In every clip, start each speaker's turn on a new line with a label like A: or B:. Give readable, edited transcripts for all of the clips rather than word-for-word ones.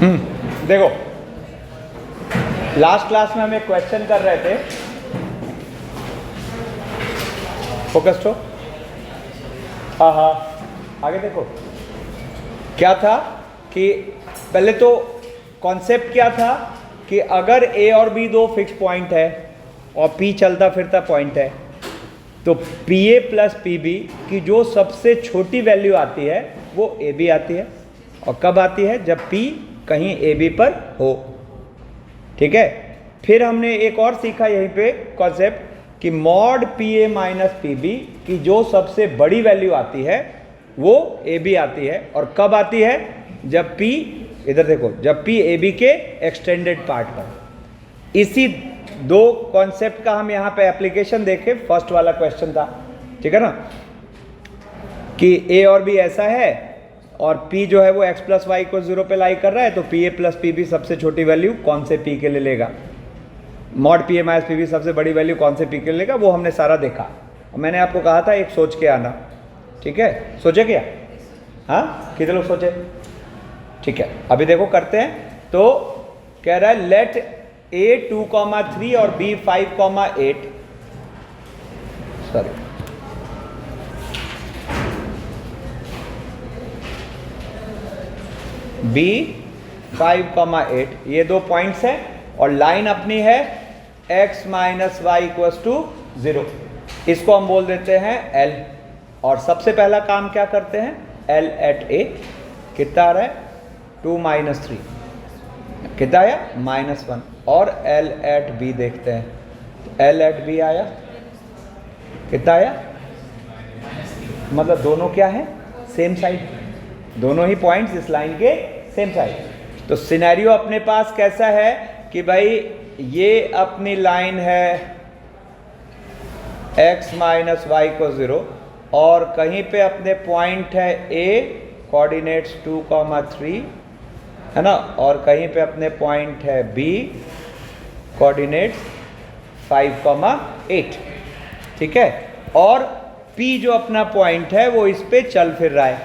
A: देखो last class में हम एक क्वेश्चन कर रहे थे, फोकस्ड हो। हाँ, आगे देखो क्या था कि पहले तो कॉन्सेप्ट क्या था कि अगर ए और बी दो फिक्स पॉइंट है और पी चलता फिरता पॉइंट है, तो P A plus P B की जो सबसे छोटी वैल्यू आती है वो ए बी आती है। और कब आती है? जब पी कहीं ए बी पर हो। ठीक है। फिर हमने एक और सीखा यहीं पे कॉन्सेप्ट कि mod P A minus P B की जो सबसे बड़ी वैल्यू आती है वो ए बी आती है। और कब आती है? जब पी, इधर देखो, जब पी ए बी के एक्सटेंडेड पार्ट पर। इसी दो कॉन्सेप्ट का हम यहाँ पे एप्लीकेशन देखें। फर्स्ट वाला क्वेश्चन था, ठीक है ना, कि ए और बी ऐसा है और p जो है वो x प्लस वाई को 0 पे लाई कर रहा है, तो P A plus P B सबसे छोटी वैल्यू कौन से p के लिए लेगा, mod P A minus P B सबसे बड़ी वैल्यू कौन से p के लिए लेगा, वो हमने सारा देखा। और मैंने आपको कहा था एक सोच के आना। ठीक है, सोचे क्या? हाँ, कितने लोग सोचे? ठीक है, अभी देखो करते हैं। तो कह रहा है लेट a 2,3 और b 5,8, सॉरी b 5,8, ये दो पॉइंट्स हैं और लाइन अपनी है x minus Y equals to 0। इसको हम बोल देते हैं L। और सबसे पहला काम क्या करते हैं? L एट A कितना आ रहा है? 2 माइनस 3 कितना आया? -1। और L एट B देखते हैं, L एट B आया कितना आया? मतलब दोनों क्या है? सेम साइड, दोनों ही पॉइंट्स इस लाइन के सेम साइड। तो सिनेरियो अपने पास कैसा है कि भाई ये अपनी लाइन है x माइनस वाई को 0 और कहीं पे अपने पॉइंट है a कोऑर्डिनेट्स 2,3, है ना, और कहीं पे अपने पॉइंट है b कोऑर्डिनेट्स 5,8। ठीक है। और p जो अपना पॉइंट है वो इस पे चल फिर रहा है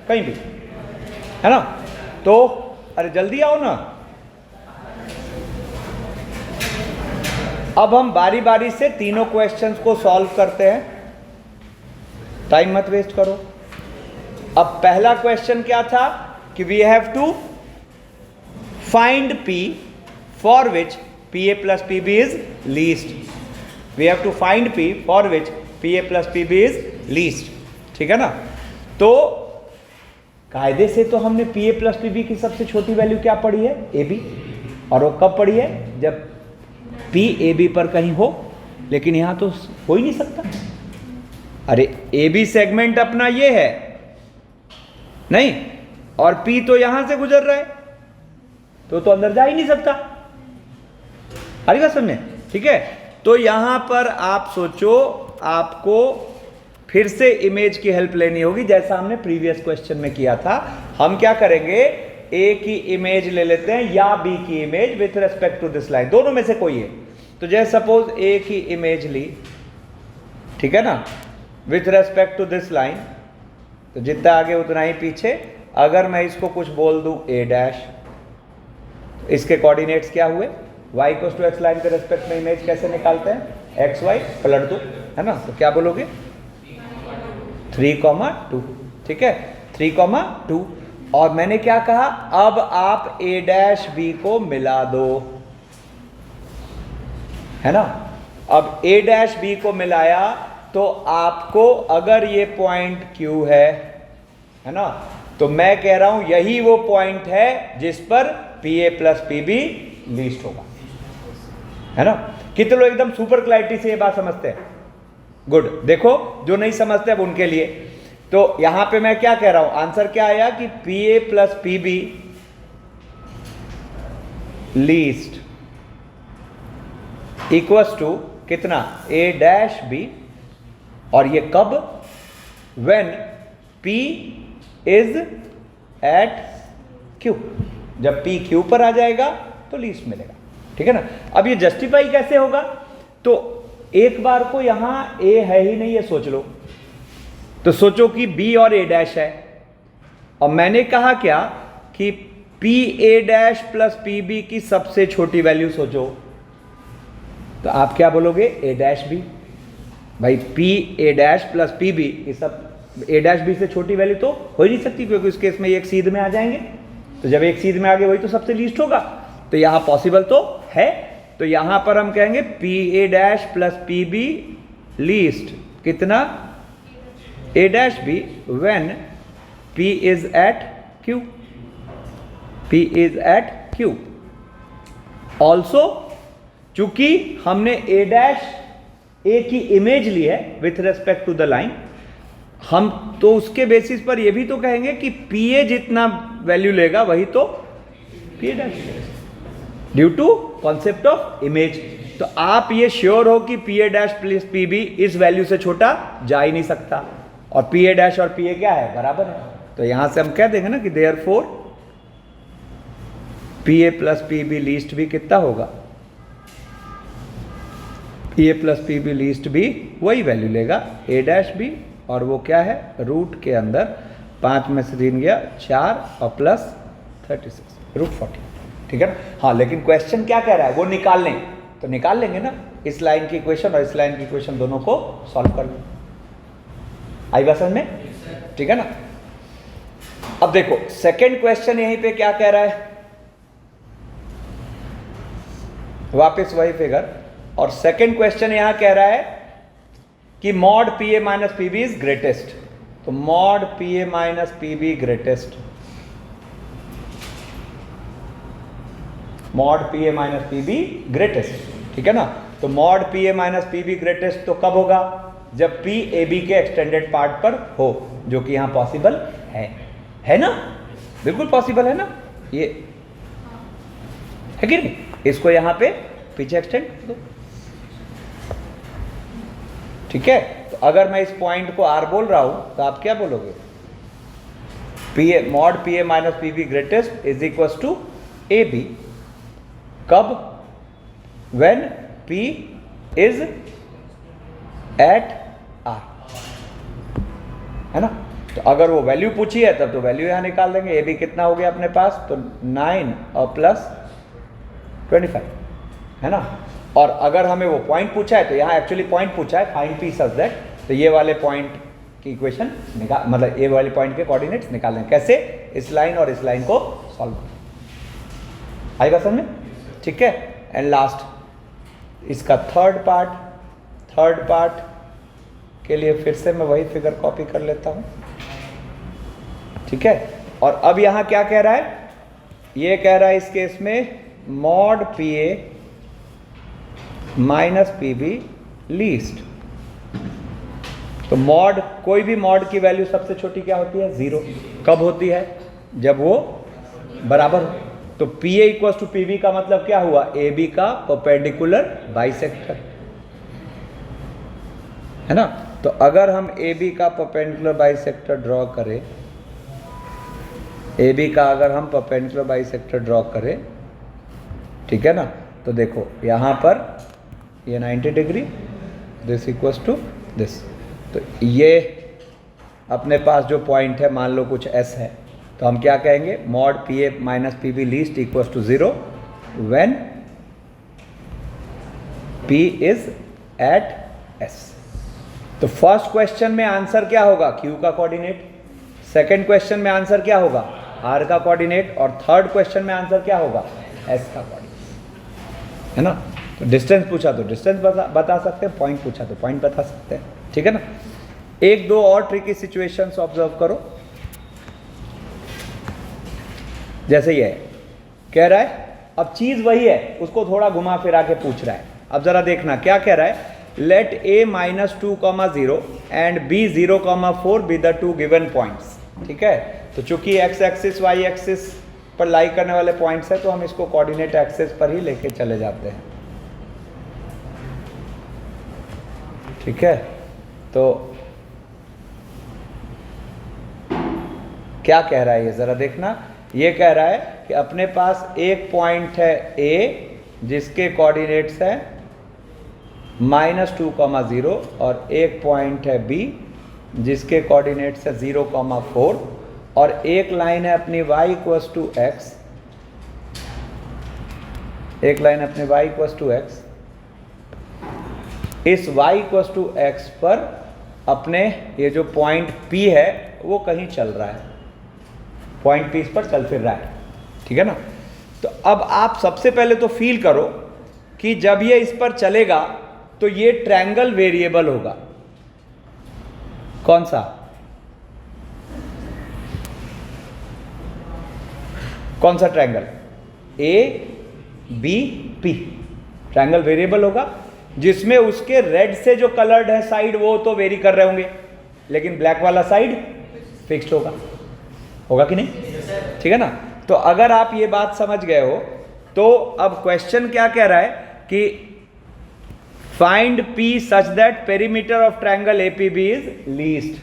A: कहीं भी, है ना। तो अरे जल्दी आओ ना। अब हम बारी बारी से तीनों क्वेश्चंस को सॉल्व करते हैं, टाइम मत वेस्ट करो। अब पहला क्वेश्चन क्या था कि we have to find p for which P A plus P B is least. We have to find p for which P A plus P B is least. ठीक है ना। तो कायदे से तो हमने P A plus P B की सबसे छोटी वैल्यू क्या पढ़ी है? A B. और वो कब पढ़ी है? जब पी ए बी पर कहीं हो। लेकिन यहां तो हो ही नहीं सकता। अरे ए बी सेगमेंट अपना ये है नहीं, और पी तो यहां से गुजर रहा है, तो अंदर जा ही नहीं सकता। अरे बात समझे? ठीक है। तो यहां पर आप सोचो, आपको फिर से इमेज की हेल्प लेनी होगी, जैसा हमने प्रीवियस क्वेश्चन में किया था। हम क्या करेंगे? ए की इमेज ले लेते हैं या बी की image with respect to this line, दोनों में से कोई है। तो जैसे सपोज ए की इमेज ली, ठीक है ना, with respect to this line, तो जितना आगे उतना ही पीछे। अगर मैं इसको कुछ बोल दूं ए डैश, इसके कोऑर्डिनेट्स क्या हुए? y equals to x line के रेस्पेक्ट में इमेज कैसे निकालते हैं? एक्स वाई पलट दो, है ना। तो क्या बोलोगे? 3,2। ठीक है, 3,2। और मैंने क्या कहा? अब आप a डैश b को मिला दो, है ना। अब a डैश b को मिलाया तो आपको, अगर ये पॉइंट q है ना, तो मैं कह रहा हूं यही वो पॉइंट है जिस पर P A plus P B least होगा, है ना। कितने लोग एकदम सुपर क्लैरिटी से ये बात समझते हैं? गुड। देखो जो नहीं समझते अब उनके लिए, तो यहां पे मैं क्या कह रहा हूं? आंसर क्या आया कि P A plus P B least equals to कितना? A dash B. और ये कब? When p is at q। जब p q पर आ जाएगा तो लीस्ट मिलेगा। ठीक है ना। अब ये जस्टिफाई कैसे होगा? तो एक बार को यहां a है ही नहीं, ये सोच लो। तो सोचो कि b और a डैश है, और मैंने कहा क्या कि P A dash plus P B की सबसे छोटी वैल्यू सोचो, तो आप क्या बोलोगे? A dash B. भाई P A dash plus P B ये सब ए डैश बी से छोटी वैल्यू तो हो ही नहीं सकती, क्योंकि उस केस में एक सीध में आ जाएंगे। तो जब एक सीध में आ गए वही तो सबसे लीस्ट होगा, तो यहां पॉसिबल तो है। तो यहां पर हम कहेंगे P A dash plus P B least कितना? A dash B when P is at Q, P is at Q. Also चूंकि हमने ए डैश ए की इमेज ली है with respect to the line, हम तो उसके बेसिस पर ये भी तो कहेंगे कि पी ए जितना वैल्यू लेगा वही तो P A dash, due to concept of image. तो आप ये श्योर हो कि P A dash plus P B इस वैल्यू से छोटा जा ही नहीं सकता, और पी ए डैश और पी ए क्या है? बराबर है। तो यहां से हम कह देंगे ना कि therefore P A plus P B least भी कितना होगा? P A plus P B least भी वही वैल्यू लेगा ए डैश बी, और वो क्या है? रूट के अंदर 5 में से 3 गया 4 और प्लस 36 रूट 40, ठीक है ना? हाँ, लेकिन क्वेश्चन क्या कह रहा है? वो निकाल लें, तो निकाल लेंगे ना, इस लाइन की इक्वेशन और इस लाइन की इक्वेशन दोनों को सॉल्व कर लें। आई बात समझ में? ठीक है ना? अब देखो सेकंड क्वेश्चन यहीं पे क्या कह रहा है, वापस वही फिगर, और सेकंड क्वेश्चन यहां कह रहा है कि mod P A minus P B is greatest. तो mod P A minus P B greatest, mod P A minus P B greatest, ठीक है ना? तो mod P A minus P B greatest तो कब होगा? जब पी ए बी के एक्सटेंडेड पार्ट पर हो, जो कि यहां पॉसिबल है ना? बिल्कुल पॉसिबल है ना? ये है कि नहीं? इसको यहां पे पीछे एक्सटेंड कर दो, ठीक है? तो अगर मैं इस पॉइंट को आर बोल रहा हूं तो आप क्या बोलोगे? P A mod P A minus P B greatest is equal to A B, कब? When P is at R, है ना? तो अगर वो वैल्यू पूछी है तब तो वैल्यू यहां निकाल देंगे। ए बी कितना हो गया अपने पास? तो 9 और प्लस 25, है ना? और अगर हमें वो पॉइंट पूछा है तो यहाँ एक्चुअली पॉइंट पूछा है, फाइंड पी सच दैट, तो ये वाले पॉइंट की इक्वेशन निकाल, मतलब ये वाले पॉइंट के कोऑर्डिनेट्स निकालें। कैसे? इस लाइन और इस लाइन को सॉल्व करें। आएगा समझ में? ठीक है। एंड लास्ट इसका थर्ड पार्ट के लिए फिर से मैं वही फिगर कॉपी कर लेता हूँ, ठीक है? और अब यहाँ क्या कह रहा है? ये कह रहा है इस केस में mod P A minus P B least. तो मॉड, कोई भी मॉड की वैल्यू सबसे छोटी क्या होती है? 0। कब होती है? जब वो बराबर हो। तो P A equal to P B का मतलब क्या हुआ? ए बी का परपेंडिकुलर बाइसेक्टर, है ना? तो अगर हम ए बी का परपेंडिकुलर बाइसेक्टर ड्रॉ करें, ए बी का अगर हम परपेंडिकुलर बाइसेक्टर ड्रॉ करें, ठीक है ना? तो देखो यहाँ पर ये 90 degree, this equals to this. तो ये अपने पास जो पॉइंट है, मान लो कुछ एस है, तो हम क्या कहेंगे? Mod P A minus P B least equals to 0 when P is at S. तो फर्स्ट क्वेश्चन में आंसर क्या होगा? क्यू का कोऑर्डिनेट। सेकंड क्वेश्चन में आंसर क्या होगा? आर का कोऑर्डिनेट। और थर्ड क्वेश्चन में आंसर क्या होगा? एस का कोऑर्डिनेट, है ना? तो डिस्टेंस पूछा तो डिस्टेंस बता सकते हैं, पॉइंट पूछा तो पॉइंट बता सकते हैं, ठीक है ना? एक दो और ट्रिकी सिचुएशंस ऑब्जर्व करो। जैसे ये कह रहा है, अब चीज वही है, उसको थोड़ा घुमा फिरा के पूछ रहा है। अब जरा देखना क्या कह रहा है। Let A -2,0 and B 0,4 be the two given points, ठीक है? तो चूंकि एक्स एक्सिस वाई एक्सिस पर लाई करने वाले पॉइंट्स है, तो हम इसको कोऑर्डिनेट एक्सिस पर ही लेके चले जाते हैं, ठीक है? तो क्या कह रहा है ये जरा देखना। ये कह रहा है कि अपने पास एक पॉइंट है ए जिसके कोऑर्डिनेट्स है -2,0 और एक पॉइंट है बी जिसके कोऑर्डिनेट्स है 0,4, और एक लाइन है अपनी y = x एक लाइन अपने y इक्वस टू एक्स, इस y इक्वस टू एक्स पर अपने ये जो पॉइंट P है वो कहीं चल रहा है, पॉइंट P इस पर चल फिर रहा है, ठीक है ना। तो अब आप सबसे पहले तो फील करो कि जब ये इस पर चलेगा तो ये ट्रायंगल वेरिएबल होगा, कौन सा? कौन सा triangle? A B P triangle variable होगा, जिसमें उसके रेड से जो कलर्ड है साइड वो तो वेरी कर रहे होंगे, लेकिन ब्लैक वाला साइड फिक्स्ड होगा, होगा कि नहीं? ठीक है ना। तो अगर आप ये बात समझ गए हो तो अब क्वेश्चन क्या कह रहा है कि find P such that perimeter of triangle APB is least,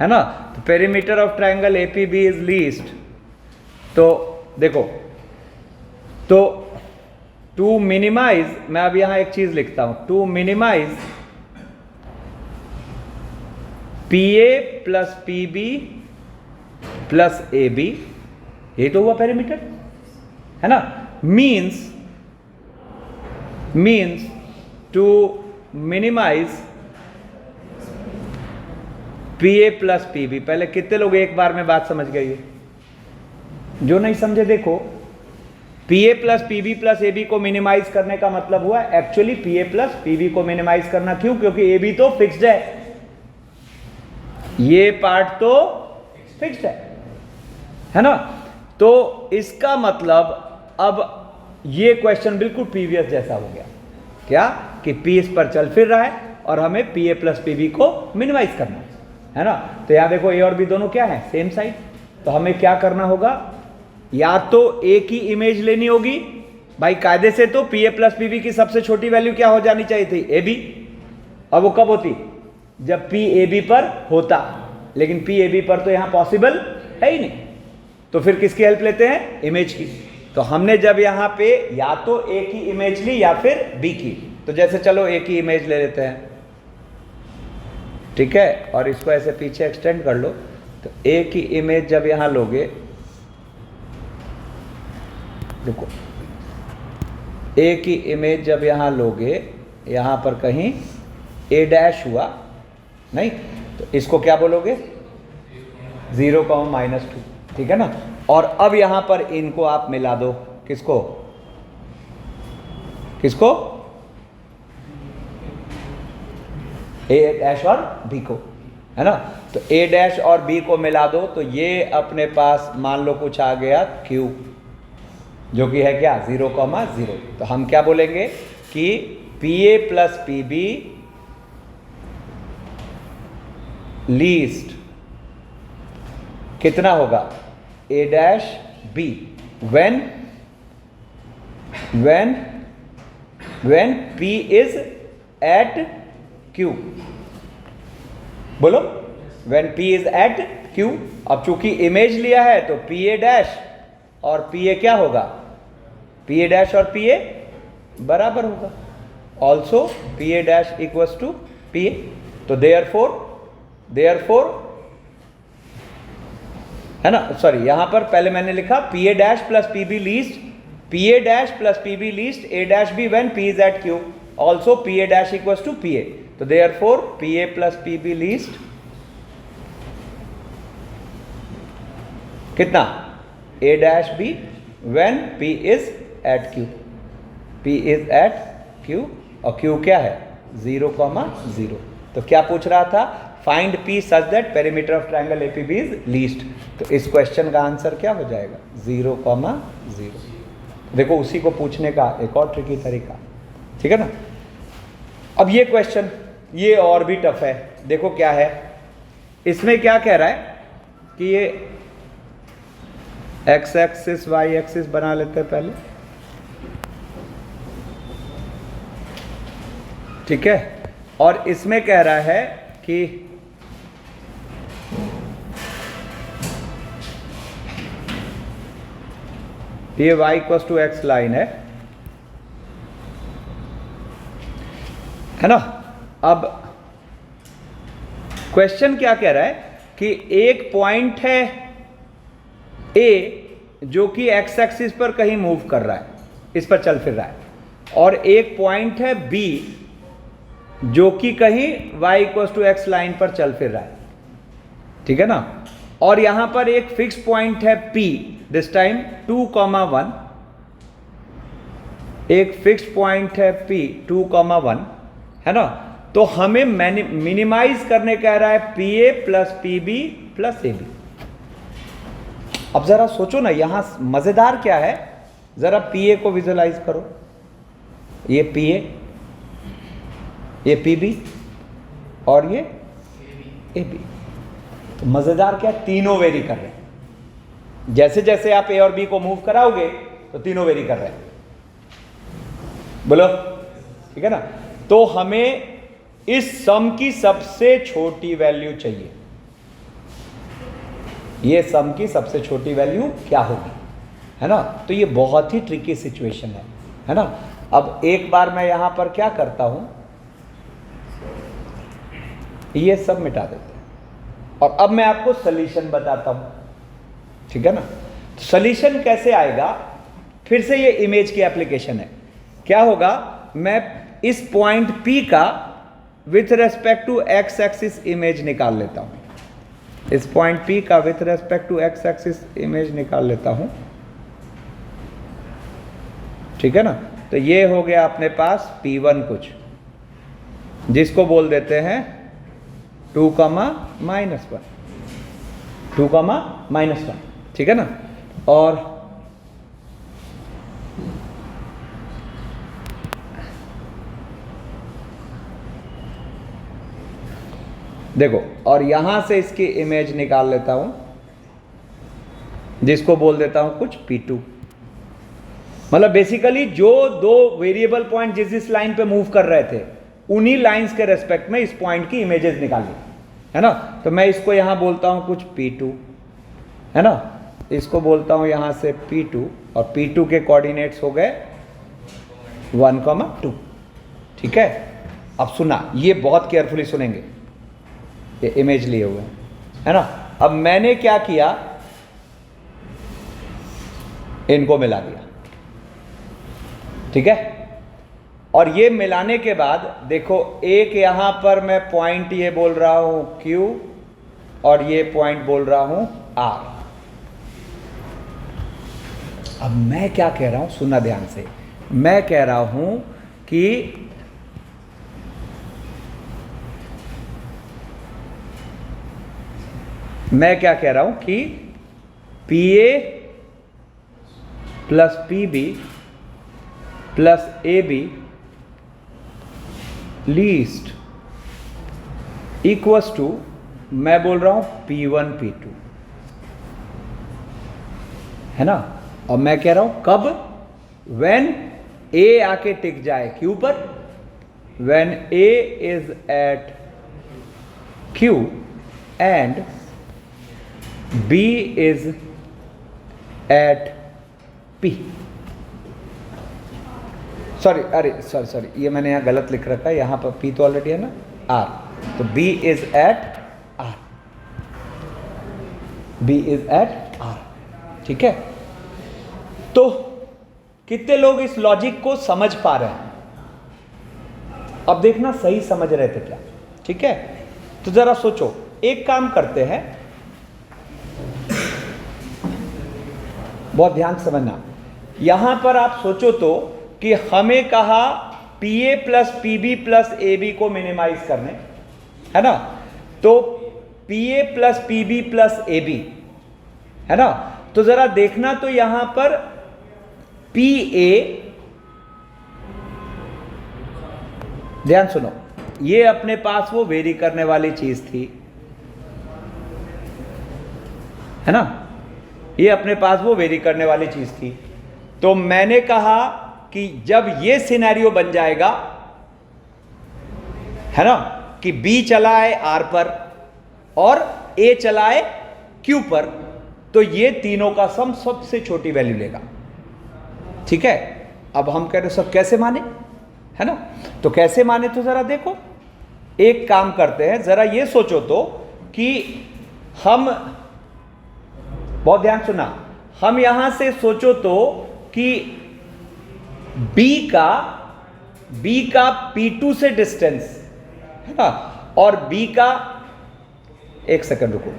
A: है ना। तो perimeter of triangle APB is least, तो देखो, तो टू मिनिमाइज, मैं अब यहां एक चीज लिखता हूं, to minimise PA plus PB plus AB, ये तो हुआ पेरीमीटर, है ना। Means to minimise PA plus PB, पहले कितने लोग एक बार में बात समझ गए? जो नहीं समझे देखो, PA plus PB plus AB को मिनिमाइज करने का मतलब हुआ एक्चुअली PA प्लस PB को मिनिमाइज करना। क्यों? क्योंकि AB तो फिक्स्ड है, ये पार्ट तो फिक्स्ड है ना। तो इसका मतलब अब ये क्वेश्चन बिल्कुल प्रीवियस जैसा हो गया, क्या कि P इस पर चल फिर रहा है और हमें PA प्लस PB को मिनिमाइज करना है ना। तो यहां देखो A और B दोनों क्या है? Same side. तो हमें क्या करना होगा? या तो A की इमेज लेनी होगी भाई, कायदे से तो PA प्लस PB की सबसे छोटी वैल्यू क्या हो जानी चाहिए थी? AB। और वो कब होती? जब P AB पर होता, लेकिन P AB पर तो यहां पॉसिबल है ही नहीं, तो फिर किसकी हेल्प लेते हैं? इमेज की। तो हमने जब यहां पे या तो A की इमेज ली या फिर B की, तो जैसे चलो A की इमेज ले लेते हैं, ठीक है, और इसको ऐसे पीछे एक्सटेंड कर लो। तो A की इमेज जब यहां लोगे, रुको, A की इमेज जब यहां लोगे, यहां पर कहीं A डैश हुआ नहीं, तो इसको क्या बोलोगे? 0, -2, ठीक है ना। और अब यहां पर इनको आप मिला दो, किसको किसको? A डैश और B को, है ना। तो A डैश और B को मिला दो, तो ये अपने पास मान लो कुछ आ गया Q, जो कि है क्या? 0, 0। तो हम क्या बोलेंगे कि PA प्लस PB लीस्ट कितना होगा? A dash B when P is at Q, बोलो, when P is at Q। अब चूंकि इमेज लिया है तो PA डैश और PA क्या होगा? PA डैश और PA बराबर होगा, also PA dash equals to PA। तो देयरफॉर है ना, सॉरी, यहां पर पहले मैंने लिखा PA dash plus PB least, PA dash plus PB least A dash B when P is at Q, also PA dash equals to PA। तो therefore PA plus PB least कितना? A dash B when P is at Q, P is at Q, और Q क्या है? 0, 0। तो क्या पूछ रहा था? Find P such that perimeter of triangle APB is least. तो इस क्वेश्चन का आंसर क्या हो जाएगा? 0, 0। देखो, उसी को पूछने का एक और ट्रिकी तरीका, ठीक है ना। अब ये क्वेश्चन ये और भी टफ है। देखो क्या है इसमें, क्या कह रहा है कि ये x एक्सिस y एक्सिस बना लेते हैं पहले, ठीक है। और इसमें कह रहा है कि ये y equals to x line है ना। अब क्वेश्चन क्या कह रहा है कि एक पॉइंट है A जो कि x एक्सिस पर कहीं मूव कर रहा है, इस पर चल फिर रहा है, और एक पॉइंट है बी जो कि कहीं y equals to x line पर चल फिर रहा है, ठीक है ना। और यहां पर एक फिक्स पॉइंट है P, दिस टाइम 2,1, एक फिक्स पॉइंट है P 2,1, है ना। तो हमें मिनिमाइज करने कह रहा है PA plus PB plus AB। अब जरा सोचो ना, यहां मजेदार क्या है, जरा PA को विजुलाइज करो, ये PA, ये PB और ये AB। तो मजेदार क्या, तीनों वेरी कर रहे हैं। जैसे जैसे आप A और B को मूव कराओगे तो तीनों वेरी कर रहे हैं, बोलो ठीक है ना। तो हमें इस सम की सबसे छोटी वैल्यू चाहिए, ये सम की सबसे छोटी वैल्यू क्या होगी, है ना। तो ये बहुत ही ट्रिकी सिचुएशन है ना। अब एक बार मैं यहां पर क्या करता हूं, ये सब मिटा देते हैं और अब मैं आपको सॉल्यूशन बताता हूं, ठीक है ना। तो सॉल्यूशन कैसे आएगा, फिर से ये इमेज की एप्लीकेशन है। क्या होगा, मैं इस पॉइंट P का with respect to x axis image निकाल लेता हूं, इस पॉइंट P का with respect to x axis image निकाल लेता हूं, ठीक है ना। तो ये हो गया अपने पास P1 कुछ, जिसको बोल देते हैं 2,-1, 2,-1, ठीक है ना। और देखो, और यहां से इसकी इमेज निकाल लेता हूं, जिसको बोल देता हूं कुछ P2। मतलब बेसिकली जो दो वेरिएबल पॉइंट जिस लाइन पे मूव कर रहे थे, उन्हीं लाइंस के रेस्पेक्ट में इस पॉइंट की इमेजेस निकाली, है ना। तो मैं इसको यहां बोलता हूं कुछ P2, है ना, इसको बोलता हूं यहां से P2, और P2 के कोऑर्डिनेट्स हो गए 1,2, ठीक है। अब सुना, ये बहुत केयरफुली सुनेंगे, ये इमेज लिए हुए हैं, है ना। अब मैंने क्या किया, इनको मिला दिया, ठीक है। और ये मिलाने के बाद देखो, एक यहां पर मैं पॉइंट ये बोल रहा हूं Q और ये पॉइंट बोल रहा हूं R। अब मैं क्या कह रहा हूं, सुनना ध्यान से, मैं कह रहा हूं कि मैं क्या कह रहा हूं कि PA plus PB plus AB least equals to, मैं बोल रहा हूं P1 P2, है ना। और मैं कह रहा हूं कब, व्हेन A आके टिक जाए Q पर, when A is at Q and B is at P। Sorry, ये मैंने यहाँ गलत लिख रखा है, यहाँ पर P तो ऑलरेडी है ना, R, तो B is at R, B is at R, ठीक है। तो कितने लोग इस लॉजिक को समझ पा रहे हैं, अब देखना सही समझ रहे थे क्या, ठीक है। तो जरा सोचो, एक काम करते हैं, बहुत ध्यान से समझना, यहां पर आप सोचो तो कि हमें कहा PA plus PB plus AB को मिनिमाइज करने, है ना। तो PA plus PB plus AB, है ना। तो जरा देखना, तो यहां पर PA, ध्यान सुनो, ये अपने पास वो वेरी करने वाली चीज थी, है ना, ये अपने पास वो वेरी करने वाली चीज थी। तो मैंने कहा कि जब ये सिनेरियो बन जाएगा, है ना, कि B चलाए R पर और A चलाए Q पर, तो ये तीनों का सम सबसे छोटी वैल्यू लेगा, ठीक है। अब हम कह रहे सब कैसे माने, है ना। तो कैसे माने, तो जरा देखो, एक काम करते हैं, जरा ये सोचो तो कि हम, बहुत ध्यान सुना, हम यहां से सोचो तो कि बी का P2 से डिस्टेंस है ना, और बी का, एक सेकंड रुको,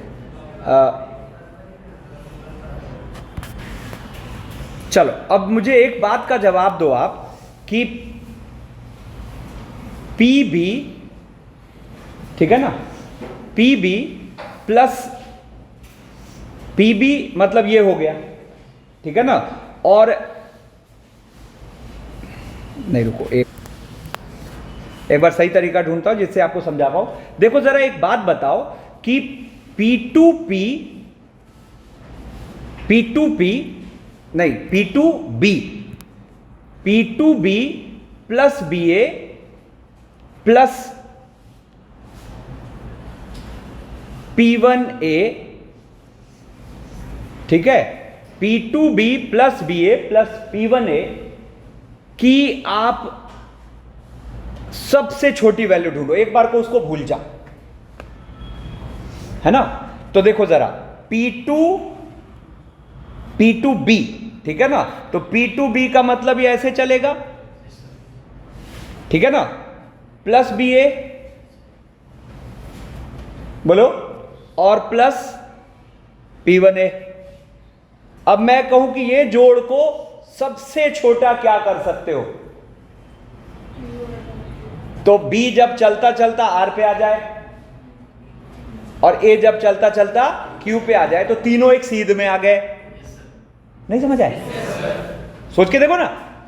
A: चलो अब मुझे एक बात का जवाब दो आप कि पी बी, ठीक है ना, P B plus P B मतलब ये हो गया, ठीक है ना, और नहीं रुको, एक बार सही तरीका ढूंढता हूं जिससे आपको समझा पाऊं। देखो जरा एक बात बताओ कि P2P नहीं P2B plus BA plus P1A, ठीक है, P2B plus BA plus P1A की आप सबसे छोटी वैल्यू ढूंढो, एक बार को उसको भूल जा, है ना। तो देखो जरा P2B, ठीक है ना, तो P2B का मतलब ये ऐसे चलेगा, ठीक है ना, प्लस BA बोलो और प्लस P1A। अब मैं कहूं कि ये जोड़ को सबसे छोटा क्या कर सकते हो, तो B जब चलता चलता R पे आ जाए और A जब चलता चलता Q पे आ जाए, तो तीनों एक सीध में आ गए। नहीं समझ आए? सोच के देखो ना,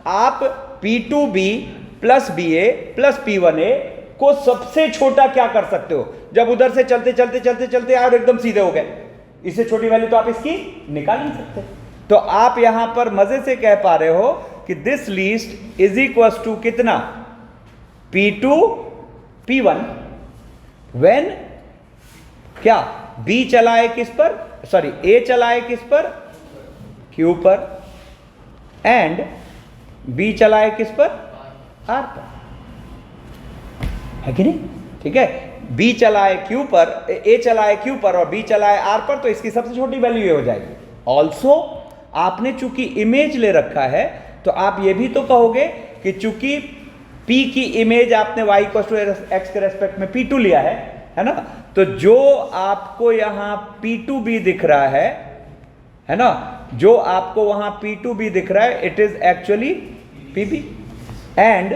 A: आप P2B plus BA plus P1A को सबसे छोटा क्या कर सकते हो, जब उधर से चलते चलते चलते चलते और एकदम सीधे हो गए, इससे छोटी वैल्यू तो आप इसकी निकाल नहीं सकते। तो आप यहां पर मजे से कह पा रहे हो कि this least is equal to कितना, P2 P1 व्हेन क्या B चलाए किस पर, सॉरी A चलाए किस पर, Q पर, एंड B चलाए किस पर, R पर, है कि नहीं? ठीक है, B चलाए Q पर, A चलाए Q पर और B चलाए R पर, तो इसकी सबसे छोटी वैल्यू ये हो जाएगी। ऑल्सो आपने चूंकि इमेज ले रखा है, तो आप ये भी तो कहोगे कि चूंकि P की इमेज आपने y x के रेस्पेक्ट में P2 लिया है ना, तो जो आपको यहां P2B दिख रहा है ना, जो आपको वहां P2B दिख रहा है, it is actually PB, and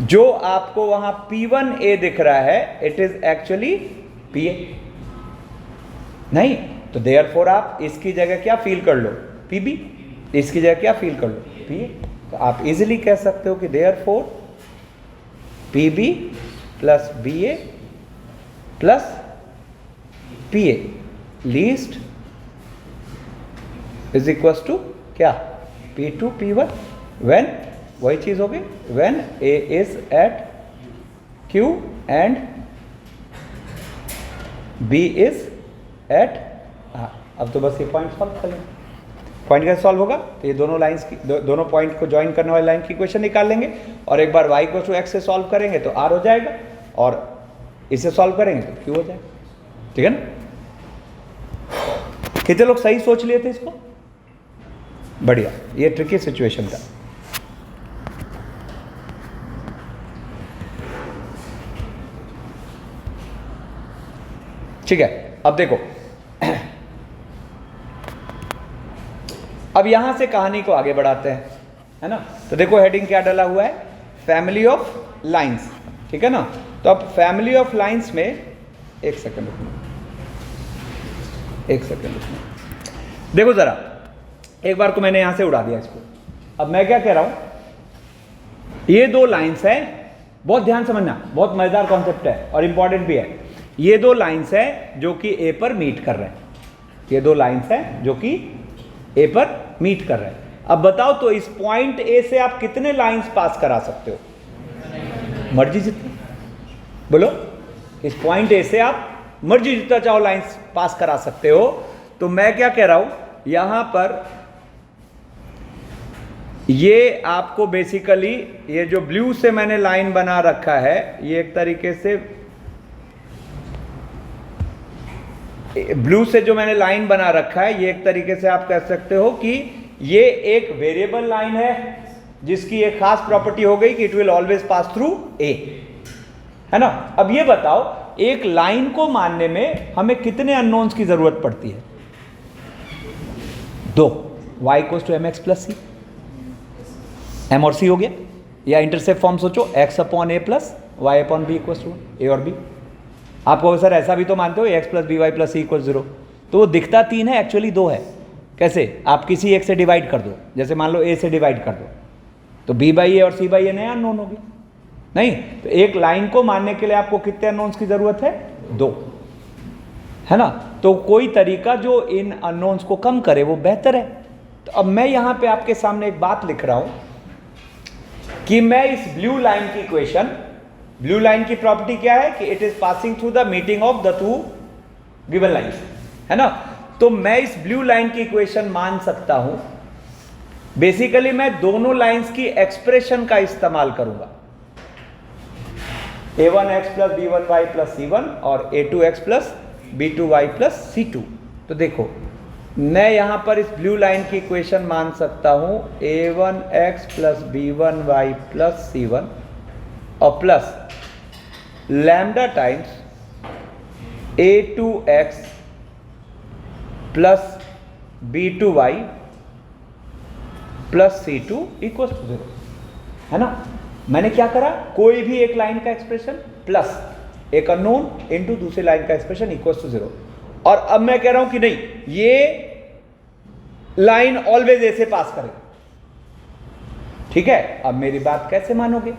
A: जो आपको वहां P1A दिख रहा है, इट इज एक्चुअली PA। नहीं तो देयरफॉर आप इसकी जगह क्या फील कर लो, PB, इसकी जगह क्या फील कर लो, PA। तो आप इजीली कह सकते हो कि therefore PB plus BA plus PA least is equal to क्या, P2 P1 व्हेन, वही चीज होगी, when A is at Q and B is at, अब तो बस ये पॉइंट सॉल्व कर लेंगे। पॉइंट कैसे सॉल्व होगा, तो ये दोनों लाइंस की दोनों पॉइंट को ज्वाइन करने वाली लाइन की इक्वेशन निकाल लेंगे, और एक बार y को x से सॉल्व करेंगे तो r हो जाएगा, और इसे सॉल्व करेंगे तो q हो जाएगा। ठीक है ना? कितने लोग सही सोच लिए थे इसको? बढ़िया, ये ट्रिकी सिचुएशन था। ठीक है, अब देखो, अब यहां से कहानी को आगे बढ़ाते हैं, है ना। तो देखो हेडिंग क्या डाला हुआ है, फैमिली ऑफ लाइंस, ठीक है ना। तो अब फैमिली ऑफ लाइंस में, एक सेकंड रुकना, देखो जरा, एक बार को मैंने यहां से उड़ा दिया इसको। अब मैं क्या कह रहा हूं, ये दो लाइंस हैं, बहुत ध्यान समझना, बहुत मजेदार कॉन्सेप्ट है और इंपॉर्टेंट भी है। ये दो लाइंस हैं जो कि ए पर मीट कर रहे हैं, ये दो लाइंस हैं जो कि ए पर मीट कर रहे हैं। अब बताओ तो इस पॉइंट ए से आप कितने लाइंस पास करा सकते हो, मर्जी जितने, बोलो। इस पॉइंट ए से आप मर्जी जितना चाहो लाइंस पास करा सकते हो। तो मैं क्या कह रहा हूं, यहां पर ये आपको बेसिकली, ये जो ब्लू से मैंने लाइन बना रखा है, ये एक तरीके से ब्लू से जो मैंने लाइन बना रखा है, ये एक तरीके से आप कह सकते हो कि ये एक वेरिएबल लाइन है जिसकी एक खास प्रॉपर्टी हो गई कि it will always pass through a, है ना। अब ये बताओ एक लाइन को मानने में हमें कितने अननोन्स की जरूरत पड़ती है? 2, y equals to M X plus C, M और सी हो गया, या इंटरसेप्ट फॉर्म सोचो x upon A plus Y upon B equals to A और बी। आप कहो सर ऐसा भी तो मानते हो x plus B Y plus C equal 0, तो वो दिखता 3 है, एक्चुअली 2 है। कैसे? आप किसी एक से डिवाइड कर दो, जैसे मान लो a से डिवाइड कर दो तो b बाई ए और c बाई ए नया अननोन होगी। नहीं, तो एक लाइन को मानने के लिए आपको कितने अननोन्स की जरूरत है? 2, है ना। तो कोई तरीका जो इन अननोन्स को कम करे वो बेहतर है। तो अब मैं यहां पे आपके सामने एक बात लिख रहा हूं कि मैं इस ब्लू लाइन की इक्वेशन, ब्लू लाइन की प्रॉपर्टी क्या है कि it is passing through the meeting of the 2 given lines, है ना। तो मैं इस ब्लू लाइन की इक्वेशन मान सकता हूं, बेसिकली मैं दोनों लाइंस की एक्सप्रेशन का इस्तेमाल करूंगा, a1x plus b1y plus c1 और a2x plus b2y plus c2। तो देखो मैं यहां पर इस ब्लू लाइन की इक्वेशन मान सकता हूं a1x plus b1y plus c1 और plus lambda times a2x plus b2y plus c2 equal to 0, है ना। मैंने क्या करा, कोई भी एक लाइन का एक्सप्रेशन प्लस एक अननोन इनटू दूसरी लाइन का एक्सप्रेशन इक्वल टू 0। और अब मैं कह रहा हूं कि नहीं, ये लाइन ऑलवेज ऐसे पास करेगा, ठीक है। अब मेरी बात कैसे मानोगे?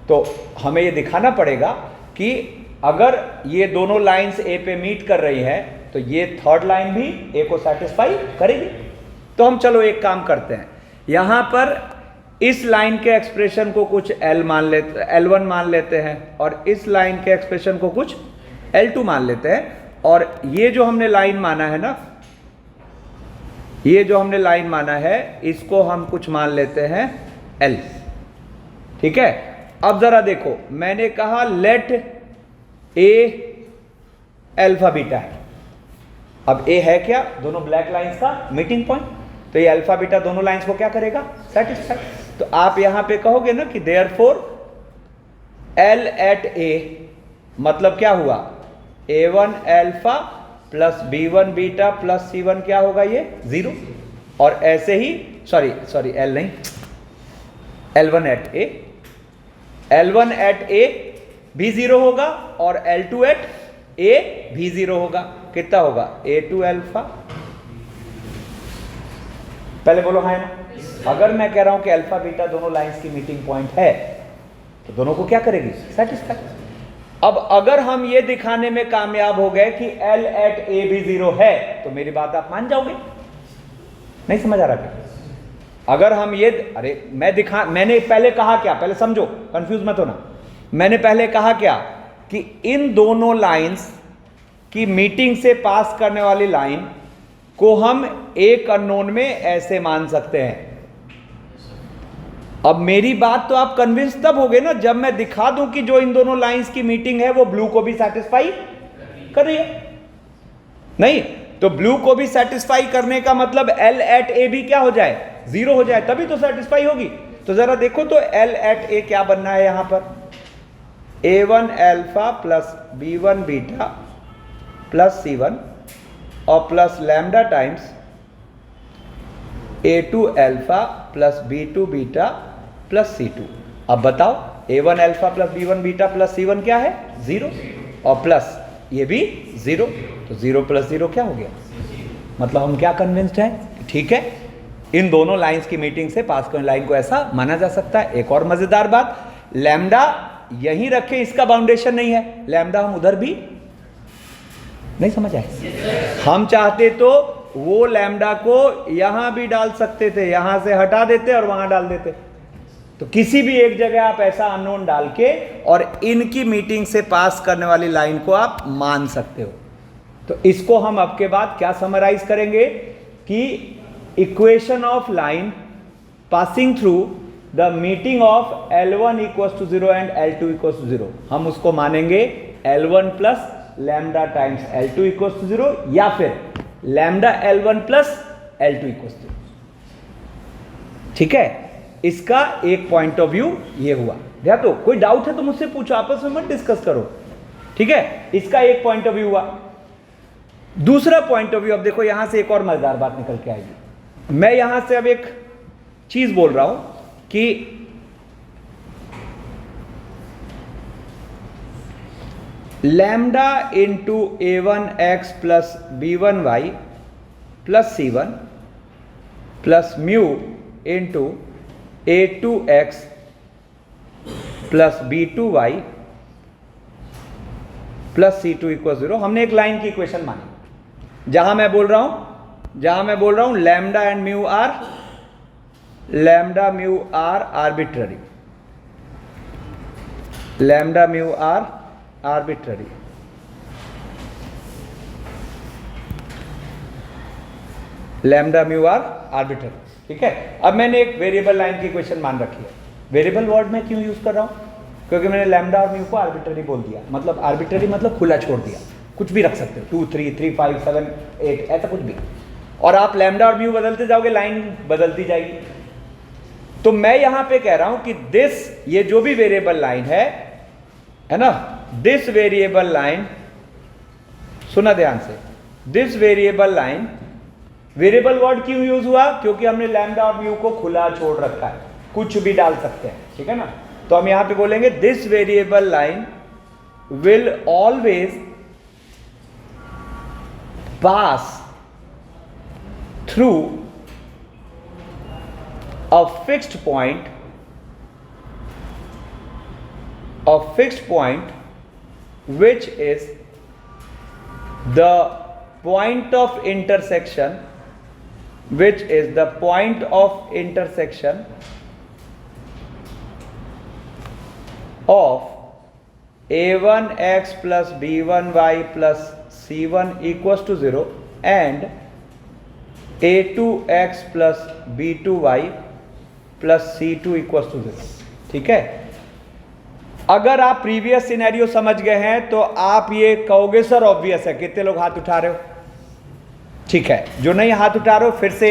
A: तो हमें ये दिखाना पड़ेगा कि अगर ये दोनों लाइंस ए पे मीट कर रही हैं तो ये थर्ड लाइन भी ए को सेटिस्फाई करेगी। तो हम चलो एक काम करते हैं, यहां पर इस लाइन के एक्सप्रेशन को कुछ L मान लेते, L1 मान लेते हैं, और इस लाइन के एक्सप्रेशन को कुछ L2 मान लेते हैं। और ये जो हमने लाइन माना है ना, ये जो हमने लाइन माना है इसको हम कुछ मान लेते हैं L, ठीक है। अब जरा देखो, मैंने कहा लेट A अल्फा बीटा है। अब A है क्या? दोनों ब्लैक लाइंस का मीटिंग पॉइंट। तो ये अल्फा बीटा दोनों लाइंस को क्या करेगा? सेटिस्फाई। तो आप यहां पे कहोगे ना कि देयरफॉर L एट A मतलब क्या हुआ? A1 alpha plus B1 beta plus C1 क्या होगा? ये 0। और ऐसे ही सॉरी L नहीं, L1 eight A, L1 eight A भी 0 होगा और L2 एट A भी 0 होगा। कितना होगा? A2 अल्फा, पहले बोलो हाँ ना। अगर मैं कह रहा हूं कि अल्फा बीटा दोनों लाइंस की मीटिंग पॉइंट है तो दोनों को क्या करेगी? सेटिस्फाई। अब अगर हम ये दिखाने में कामयाब हो गए कि L एट A भी 0 है तो मेरी बात आप मान जाओगे? नहीं समझ आ रहा क्या? अगर हम ये, अरे मैंने पहले कहा क्या? पहले समझो, कंफ्यूज मत होना। मैंने पहले कहा क्या कि इन दोनों लाइंस की मीटिंग से पास करने वाली लाइन को हम एक अननोन में ऐसे मान सकते हैं। अब मेरी बात तो आप कन्विंस तब होगे ना जब मैं दिखा दूं कि जो इन दोनों लाइंस की मीटिंग है वो ब्लू को भी सेटिस्फाई कर रही है। नहीं तो ब्लू को भी सेटिस्फाई करने का मतलब L एट A भी क्या हो जाए? 0 हो जाए, तभी तो सेटिस्फाई होगी। तो जरा देखो तो L एट A क्या बनना है यहां पर? A1 alpha plus B1 beta plus C1 और plus lambda times A2 alpha plus B2 beta plus C2। अब बताओ A1 alpha plus B1 beta plus C1 क्या है? 0 और प्लस ये भी 0। तो 0 प्लस 0 क्या हो गया? मतलब हम क्या कन्विंस्ड हैं? ठीक है, इन दोनों लाइंस की मीटिंग से पास करने लाइन को ऐसा माना जा सकता है। एक और मजेदार बात, लैम्डा यहीं रखें, इसका बाउंडेशन नहीं है। लैम्डा हम उधर भी नहीं समझ आए? हम चाहते तो वो लैम्डा को यहां भी डाल सकते थे, यहां से हटा देते और वहां डाल देते। तो किसी भी एक जगह आप ऐसा अननोन डाल के और इनकी मीटिंग से पास करने वाली लाइन को आप मान सकते हो। तो इसको हम अब के बाद क्या समराइज करेंगे कि equation of line passing through the meeting of L1 equals to 0 and L2 equals to 0, हम उसको मानेंगे L1 plus lambda times L2 equals to 0 या फिर lambda L1 plus L2 equals to 0। ठीक है, इसका एक पॉइंट ऑफ व्यू ये हुआ। ध्यान दो, कोई डाउट है तो मुझसे पूछो, आपस में मत डिस्कस करो, ठीक है। इसका एक पॉइंट ऑफ व्यू हुआ। दूसरा पॉइंट ऑफ व्यू, अब देखो यहां से एक और मजेदार बात निकल के आएगी। मैं यहां से अब एक चीज बोल रहा हूं कि lambda into a1x plus b1y plus c1 plus mu into a2x plus b2y plus c2 equal 0। हमने एक लाइन की इक्वेशन मानी जहां मैं बोल रहा हूं lambda and mu are arbitrary, lambda mu are arbitrary. Lambda mu are arbitrary, ठीक है। अब मैंने एक वेरिएबल लाइन की इक्वेशन मान रखी है। वेरिएबल वर्ड में क्यों यूज कर रहा हूं? क्योंकि मैंने लैम्डा और म्यू को आर्बिट्ररी बोल दिया। मतलब आर्बिट्ररी मतलब खुला छोड़ दिया, कुछ भी रख सकते हो, 2 3 3 5 7 8 ऐसा कुछ भी। और आप लैम्डा और म्यू बदलते जाओगे, लाइन बदलती जाएगी। तो मैं यहां पे कह रहा हूं कि दिस, ये जो भी वेरिएबल लाइन है ना, दिस वेरिएबल लाइन, सुना ध्यान से, this variable line, variable word क्यों यूज हुआ? क्योंकि हमने लैम्डा और म्यू को खुला छोड़ रखा है, कुछ भी डाल सकते हैं, ठीक है ना। तो हम यहां पे बोलेंगे this variable line will always pass through a fixed point which is the point of intersection, of a1x plus b1y plus c1 equals to 0 and a2x plus b2y plus c2 equals to 0, ठीक है। अगर आप previous scenario समझ गए हैं तो आप ये कहोगे सर ऑब्वियस है। कितने लोग हाथ उठा रहे हो? ठीक है, जो नहीं हाथ उठा रहे हो फिर से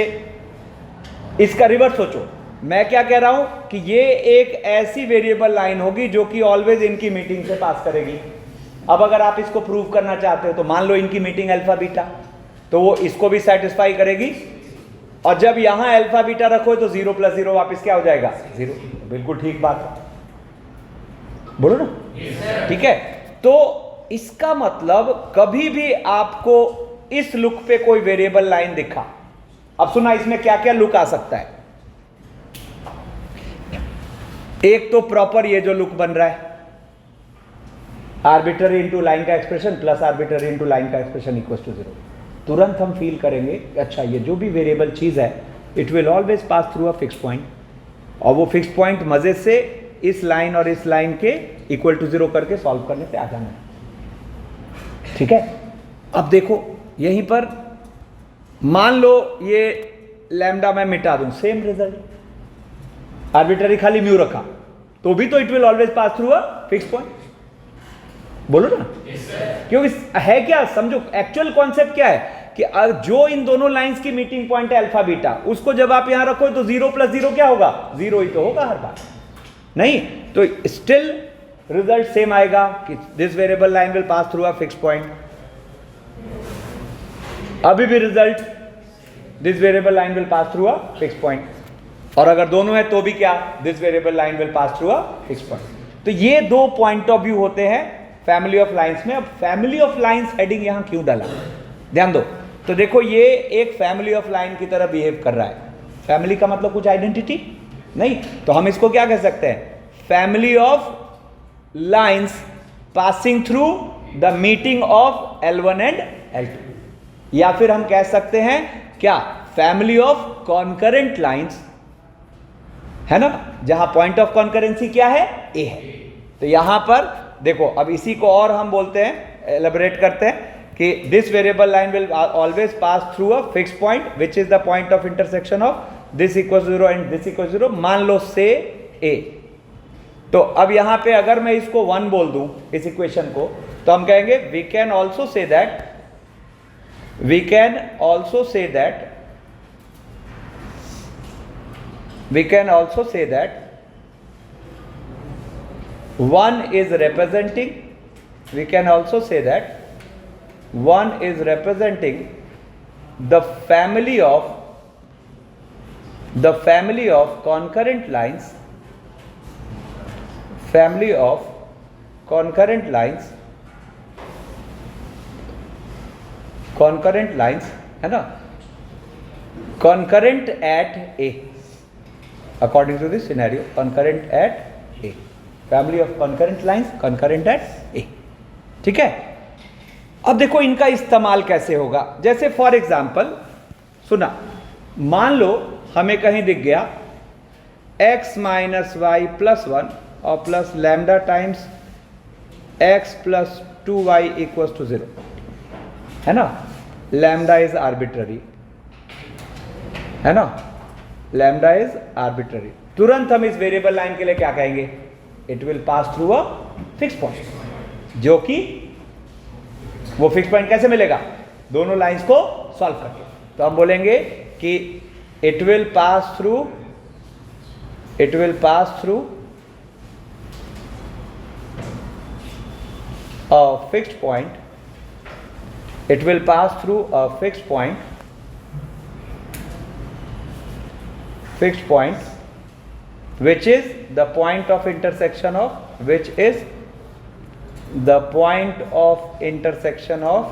A: इसका रिवर्स सोचो। मैं क्या कह रहा हूं कि ये एक ऐसी वेरिएबल लाइन होगी जो कि ऑलवेज इनकी मीटिंग से पास करेगी। अब अगर आप इसको प्रूव करना चाहते हो तो मान लो इनकी मीटिंग अल्फा बीटा, तो वो इसको भी सेटिस्फाई करेगी। और जब यहां अल्फा बीटा रखो तो 0 प्लस 0 वापिस क्या हो जाएगा? 0। बिल्कुल ठीक बात है, बोलो ना, ठीक है। तो इसका मतलब कभी भी आपको इस लुक पे कोई वेरिएबल लाइन दिखा, अब सुना इसमें क्या क्या लुक आ सकता है। एक तो प्रॉपर ये जो लुक बन रहा है, आर्बिट्ररी इंटू लाइन का expression plus arbitrary into line का एक्सप्रेशन इक्वल टू 0। तुरंत हम फील करेंगे अच्छा ये जो भी वेरिएबल चीज है it will always pass through a fix point, और वो फिक्स पॉइंट मजे से इस लाइन और इस लाइन के इक्वल टू 0 करके सॉल्व करने से आ जाना है, ठीक है। अब देखो यहीं पर मान लो ये लैम्डा मैं मिटा दूं, सेम रिजल्ट, आर्बिट्ररी खाली म्यू रखा तो भी तो it will always pass through a fix point, बोलो ना। क्योंकि है क्या, समझो एक्चुअल कॉन्सेप्ट क्या है कि जो इन दोनों लाइंस की मीटिंग पॉइंट है अल्फा बीटा, उसको जब आप यहां रखो तो 0 प्लस 0 क्या होगा? 0 ही तो होगा हर बार, नहीं तो स्टिल रिजल्ट सेम आएगा कि this variable line will pass through a fix point. अभी भी result this variable line will pass through a fix point, और अगर दोनों है तो भी क्या? This variable line will pass through a fix point. तो ये दो पॉइंट ऑफ व्यू होते हैं फैमिली ऑफ लाइंस में। अब फैमिली ऑफ लाइंस हेडिंग यहां क्यों डाला, ध्यान दो। तो देखो ये एक फैमिली ऑफ लाइन की तरह बिहेव कर रहा है। फैमिली का मतलब कुछ आइडेंटिटी नहीं, तो हम इसको क्या कह सकते हैं? Family of lines passing through the meeting of L1 and L2, या फिर हम कह सकते हैं क्या? फैमिली ऑफ कॉन्करेंट लाइंस, है ना, जहां पॉइंट ऑफ कॉन्करेंसी क्या है? A है। तो यहां पर देखो, अब इसी को और हम बोलते हैं, एलेबोरेट करते हैं कि this variable line will always pass through a fix point which is the point of intersection of this equal 0 and this equal 0, मान लो से A। तो अब यहां पे अगर मैं इसको 1 बोल दूं इस इक्वेशन को, तो हम कहेंगे we can also say that we can also say that 1 is representing, we can also say that 1 is representing the family of concurrent lines, family of concurrent lines है ना, concurrent at A, according to this scenario, concurrent at A, family of concurrent lines concurrent at A. ठीक है, अब देखो इनका इस्तेमाल कैसे होगा. जैसे फॉर एग्जाम्पल सुना, मान लो हमें कहीं दिख गया x माइनस वाई प्लस 1 और plus lambda times x plus 2y equals to 0, है ना. लैम्डा इज आर्बिट्ररी, है ना, लैम्डा इज आर्बिट्ररी. तुरंत हम इस वेरिएबल लाइन के लिए क्या कहेंगे, it will pass through a fix point, जो कि वो फिक्स पॉइंट कैसे मिलेगा, दोनों लाइंस को सॉल्व करके. तो हम बोलेंगे कि it will pass through a fixed point, it will pass through a fixed point which is the point of intersection of, which is the point of intersection of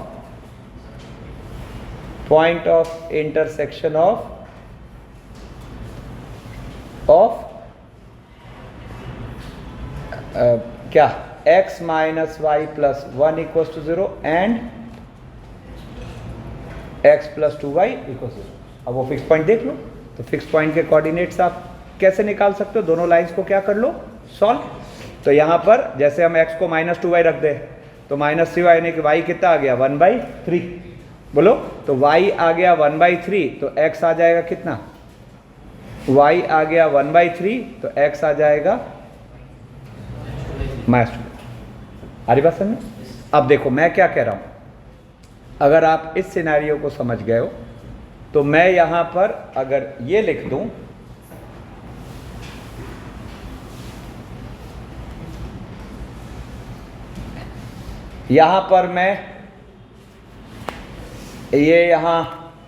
A: क्या, x minus y plus 1 equals to 0 and x plus 2y equals 0. अब वो fix point देख लो. तो fix point के coordinates आप कैसे निकाल सकते हो, दोनों लाइंस को क्या कर लो, सॉल्व. तो यहाँ पर जैसे हम x को माइनस 2y रख दे, तो माइनस 3y यानी कि y कितना आ गया 1/3. बोलो, तो y आ गया 1/3, तो x आ जाएगा कितना, y आ गया 1/3, तो x आ जाएगा -2. आ रही बात समझ में. अब देखो मैं क्या कह रहा हूं, अगर आप इस सिनेरियो को समझ गए हो तो मैं यहां पर अगर ये लिख दूं, यहां पर मैं ये यहां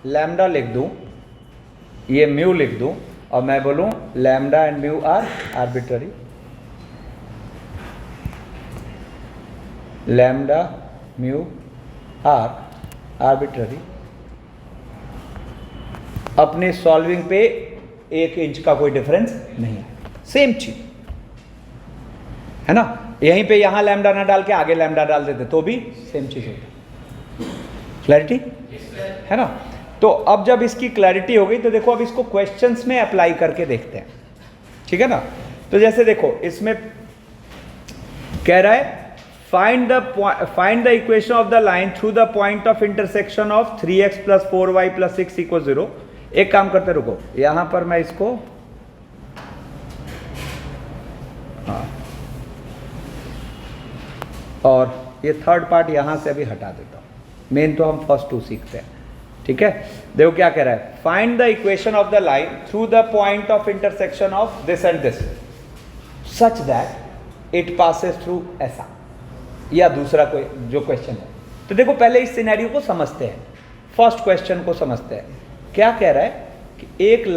A: लैम्डा लिख दूं, ये म्यू लिख दूं, और मैं बोलूं lambda and mu are arbitrary, lambda mu are arbitrary. अपने सॉल्विंग पे 1 इंच का कोई डिफरेंस नहीं है, सेम चीज है ना. यहीं पे यहां लैम्डा ना डाल के आगे लैम्डा डाल देते तो भी सेम चीज होती. क्लैरिटी है ना. तो अब जब इसकी क्लैरिटी हो गई तो देखो अब इसको क्वेश्चंस में अप्लाई करके देखते हैं. ठीक है ना. तो जैसे देखो इसमें कह रहा है find the equation of the line through the point of intersection of 3x plus 4y plus 6 equals 0. एक काम करते रुको, यहां पर मैं इसको और ये थर्ड पार्ट यहां से अभी हटा देता हूं, मेन तो हम फर्स्ट 2 सीखते हैं. ठीक है. देखो क्या कह रहा है, find the equation of the line through the point of intersection of this and this such that it passes through ऐसा, या दूसरा कोई जो क्वेश्चन है. तो देखो पहले इस सिनेरियो को समझते हैं, फर्स्ट क्वेश्चन को समझते हैं. क्या कह रहा है कि एक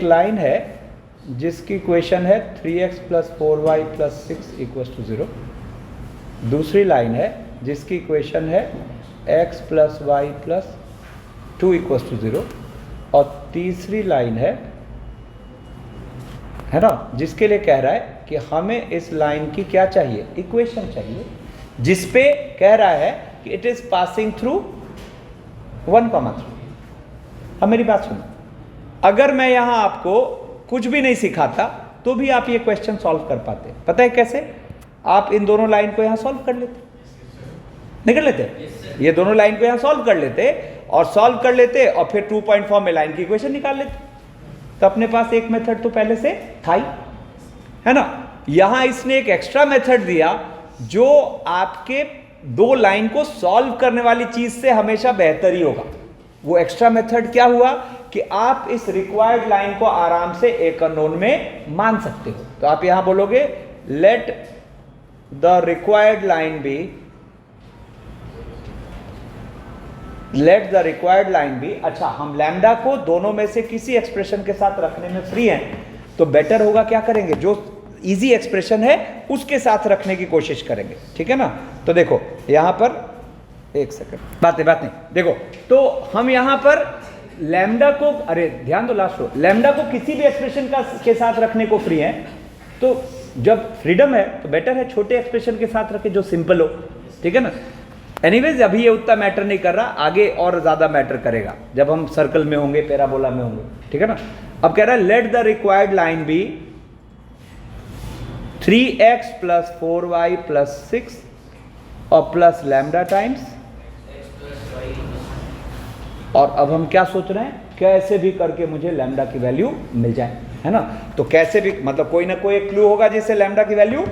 A: लाइन है जिसकी इक्वेशन है 3x plus 4y plus 6 equals to 0. दूसरी लाइन है जिसकी इक्वेशन है x plus Y plus 2 equals to 0. और तीसरी लाइन है ना, जिसके लिए कह रहा है कि हमें इस लाइन की क्या चाहिए, इक्वेशन चाहिए, जिसपे कह रहा है कि इट इज पासिंग थ्रू 1,3. अब मेरी बात सुनो, अगर मैं यहां आपको कुछ भी नहीं सिखाता तो भी आप ये क्वेश्चन सॉल्व कर पाते. पता है कैसे, आप इन दोनों लाइन को यहां सॉल्व कर लेते, नहीं कर लेते, ये दोनों लाइन को यहां सॉल्व कर लेते और फिर 2 पॉइंट फॉर्म में लाइन की इक्वेशन निकाल लेते. तो अपने पास एक मेथड तो पहले से था ही, है ना. यहां इसने एक एक्स्ट्रा मेथड दिया जो आपके 2 लाइन को सॉल्व करने वाली चीज से हमेशा बेहतर ही होगा. वो एक्स्ट्रा मेथड क्या हुआ कि आप इस रिक्वायर्ड लाइन को आराम से एक अननोन में मान सकते हो। तो आप यहां बोलोगे let the required line be, let the required line be. अच्छा, हम लैम्डा को दोनों में से किसी एक्सप्रेशन के साथ रखने में फ्री हैं, तो बेटर होगा क्या करेंगे, जो इजी एक्सप्रेशन है उसके साथ रखने की कोशिश करेंगे, ठीक है ना। तो देखो यहां पर एक सेकंड, बात नहीं देखो, तो हम यहां पर लैम्डा को, अरे ध्यान दो लास्ट रो, लैम्डा को किसी भी एक्सप्रेशन के साथ रखने को फ्री है। तो जब फ्रीडम है तो बेटर है छोटे एक्सप्रेशन के साथ रखे जो सिंपल हो, ठीक है ना। एनीवेज अभी ये उतना मैटर नहीं कर रहा, आगे और ज्यादा मैटर करेगा जब हम सर्कल में होंगे, पैराबोला में होंगे, ठीक है ना। अब कह रहा है let the required line be 3x + 4y + 6 और प्लस लैम्डा टाइम्स, और अब हम क्या सोच रहे हैं, कैसे भी करके मुझे लैम्डा की वैल्यू मिल जाए, है ना। तो कैसे भी मतलब कोई ना कोई एक क्लू होगा जिससे लैम्डा की वैल्यू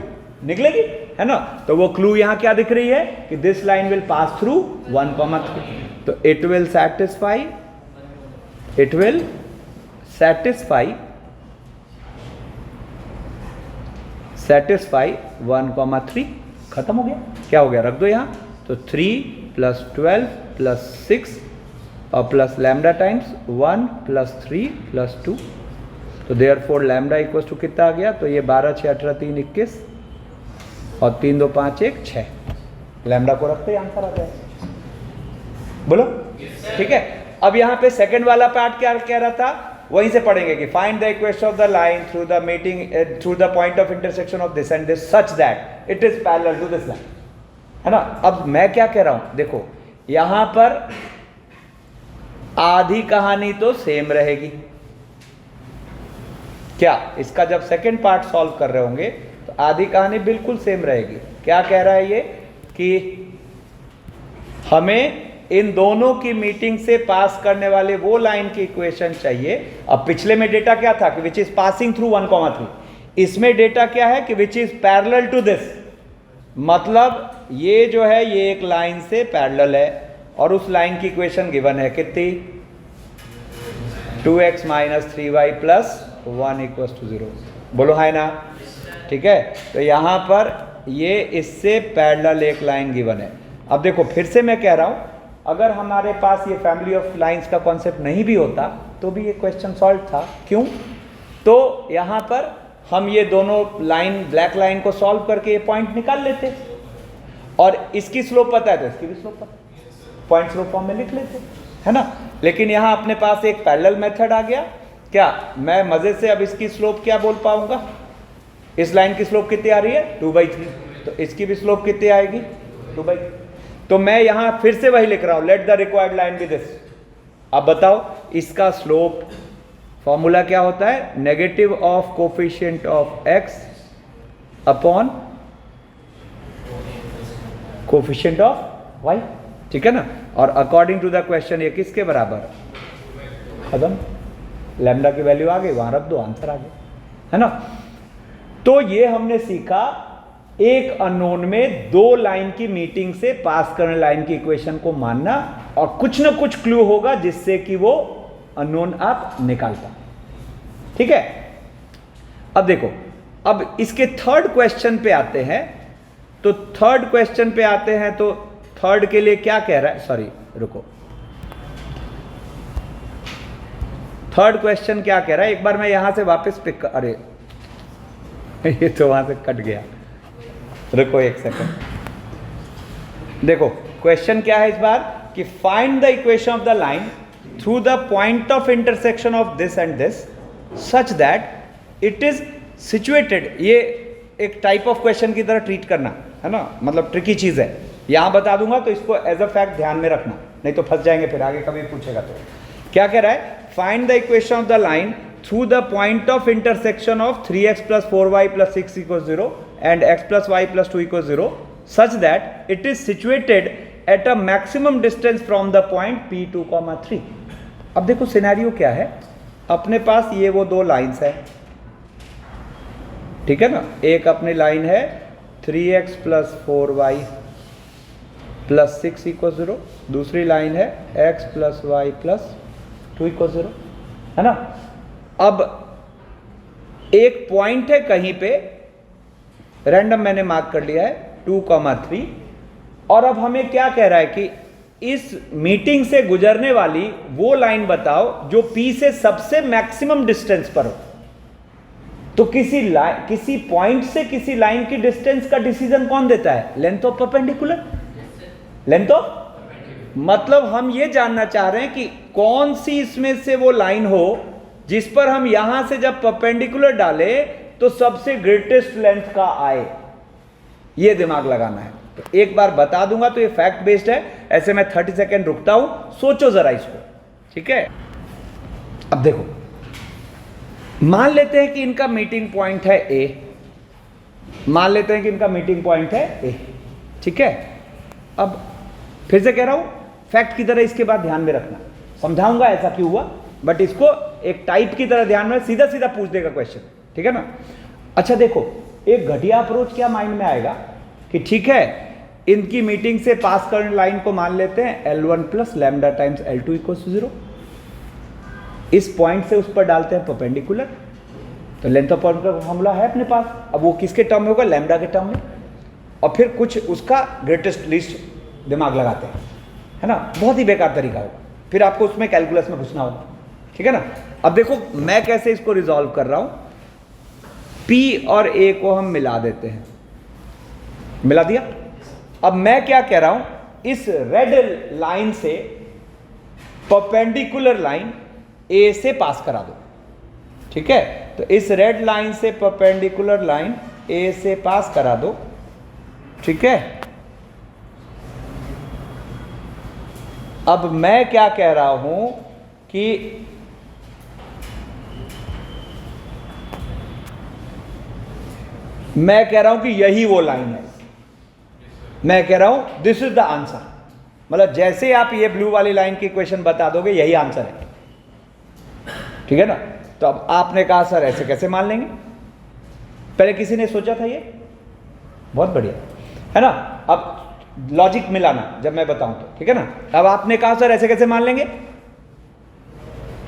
A: निकलेगी, है ना। तो वो क्लू यहां क्या दिख रही है कि this line will pass through 1,3, तो इट विल सैटिस्फाई 1,3, खत्म हो गया। क्या हो गया, रख दो यहां। तो 3 + 12 + 6 और प्लस लैम्डा टाइम्स 1 + 3 + 2, तो देयरफॉर लैम्डा इक्वल्स टू कितना आ गया, तो ये 12 6 18 3 21 और 3 2 5 1 6, लैम्डा को रखते आंसर आ जाएगा। बोलो ठीक है। अब यहाँ पे सेकंड वाला पार्ट क्या कह रहा था, वहीं से पढ़ेंगे कि find the equation of the line through the meeting through the point of intersection of this and this such that it is parallel to this line, है ना। अब मैं क्या कह रहा हूं, देखो यहां पर आधी कहानी तो सेम रहेगी, क्या इसका जब सेकंड पार्ट सॉल्व कर रहे होंगे तो आधी कहानी बिल्कुल सेम रहेगी। क्या कह रहा है ये कि हमें इन दोनों की मीटिंग से पास करने वाले वो लाइन की इक्वेशन चाहिए। अब पिछले में डेटा क्या था कि विच इज पासिंग थ्रू 1,3, इसमें डेटा क्या है कि which is parallel to this, मतलब ये जो है ये एक लाइन से पैरेलल है और उस लाइन की इक्वेशन गिवन है कितनी, 2x - 3y + 1 = 0। बोलो है ना, ठीक है। तो यहां पर ये इससे पैरेलल एक लाइन गिवन है। अब देखो फिर से मैं कह रहा हूं, अगर हमारे पास ये फैमिली ऑफ लाइंस का कॉन्सेप्ट नहीं भी होता तो भी ये क्वेश्चन सॉल्व था। क्यों, तो यहां पर हम ये दोनों लाइन, ब्लैक लाइन को सॉल्व करके ये पॉइंट निकाल लेते और इसकी स्लोप पता है तो इसकी भी स्लोप पता है, पॉइंट स्लोप फॉर्म में लिख लेते, है ना। लेकिन यहां अपने पास एक पैरेलल मेथड आ गया। क्या मैं मजे से अब इसकी स्लोप क्या बोल पाऊंगा, इस लाइन की स्लोप कितनी आ रही है 2/3, तो इसकी भी स्लोप कितनी आएगी 2/3। तो मैं यहां फिर से वही लिख रहा हूं, let the required line be this. अब बताओ इसका स्लोप फॉर्मूला क्या होता है, negative of coefficient of x upon coefficient of y, ठीक है ना। और अकॉर्डिंग टू द क्वेश्चन ये किसके बराबर, खत्म, लैम्डा की वैल्यू आ गई, वहां रख दो, आंसर आ गया, है ना। तो ये हमने सीखा एक अननोन में दो लाइन की मीटिंग से पास करने लाइन की इक्वेशन को मानना, और कुछ ना कुछ क्लू होगा जिससे कि वो अननोन आप निकाल पाए, ठीक है। अब देखो, अब इसके थर्ड क्वेश्चन पे आते हैं। तो थर्ड क्वेश्चन पे आते हैं तो थर्ड के लिए क्या कह रहा है, सॉरी रुको, थर्ड क्वेश्चन क्या कह रहा है, एक बार मैं यहां से वापस पिक कर, अरे ये तो वहां से कट गया, रुको एक सेकंड। देखो क्वेश्चन क्या है इस बार कि find the equation of the line through the point of intersection of this and this such that it is situated. ये एक टाइप ऑफ क्वेश्चन की तरह ट्रीट करना, है ना, मतलब ट्रिकी चीज है। यहां बता दूंगा तो इसको एज अ फैक्ट ध्यान में रखना, नहीं तो फंस जाएंगे फिर आगे कभी पूछेगा तो। क्या कह रहा है, find the equation of the line through the point of intersection of 3x + 4y + 6 = 0 and x + y + 2 = 0 such that it is situated at a maximum distance from the point P2, 3। अब देखो सिनेरियो क्या है, अपने पास ये वो दो lines है, ठीक है ना। एक अपनी लाइन है 3x + 4y प्लस 6 इक्वल 0, दूसरी लाइन है x plus Y plus 2 equal 0, है ना। अब एक पॉइंट है कहीं पे रैंडम मैंने मार्क कर लिया है 2,3, और अब हमें क्या कह रहा है कि इस मीटिंग से गुजरने वाली वो लाइन बताओ जो P से सबसे मैक्सिमम डिस्टेंस पर हो। तो किसी पॉइंट से किसी लाइन की डिस्टेंस का डिसीजन कौन देता है? Length of perpendicular, length of, मतलब हम ये जानना चाह रहे हैं कि कौन सी इसमें से वो लाइन हो जिस पर हम यहां से जब परपेंडिकुलर डाले तो सबसे ग्रेटेस्ट लेंथ का आए, ये दिमाग लगाना है। तो एक बार बता दूंगा तो ये फैक्ट बेस्ड है, ऐसे मैं 30 सेकेंड रुकता हूं, सोचो जरा इसको, ठीक है। अब देखो, मान लेते हैं कि इनका मीटिंग पॉइंट है ए, मान लेते हैं कि इनका मीटिंग पॉइंट है ए, ठीक है। अब फिर से कह रहा हूं, फैक्ट की तरह इसके बाद ध्यान में रखना, समझाऊंगा ऐसा क्यों हुआ, बट इसको एक टाइप की तरह ध्यान में, सीधा सीधा पूछ देगा क्वेश्चन, ठीक है ना। अच्छा देखो, एक घटिया अप्रोच क्या माइंड में आएगा कि ठीक है, इनकी मीटिंग से पास करने लाइन को मान लेते हैं L1 plus lambda times L2 equal 0, इस पॉइंट से उस पर डालते हैं परपेंडिकुलर, तो लेंथ ऑफ परपेंडिकुलर फॉर्मूला है अपने पास। अब वो किसके टर्म में होगा? लैम्डा के टर्म में, और फिर कुछ उसका ग्रेटेस्ट लीस्ट दिमाग लगाते हैं, है ना। बहुत ही बेकार तरीका होगा, फिर आपको उसमें कैलकुलस में घुसना होगा, ठीक है ना। अब देखो मैं कैसे इसको रिजॉल्व कर रहा हूं, P और A को हम मिला देते हैं, मिला दिया। अब मैं क्या कह रहा हूं, इस रेड लाइन से परपेंडिकुलर लाइन A से पास करा दो, ठीक है। तो इस रेड लाइन से परपेंडिकुलर लाइन A से पास करा दो, ठीक है। अब मैं क्या कह रहा हूं कि मैं कह रहा हूं कि यही वो लाइन है, मैं कह रहा हूं दिस इज द आंसर, मतलब जैसे आप ये ब्लू वाली लाइन की इक्वेशन बता दोगे यही आंसर है, ठीक है ना। तो अब आपने कहा सर ऐसे कैसे मान लेंगे, पहले किसी ने सोचा था ये, बहुत बढ़िया, है ना। अब लॉजिक मिलाना जब मैं बताऊं तो, ठीक है ना। अब आपने कहा सर ऐसे कैसे मान लेंगे,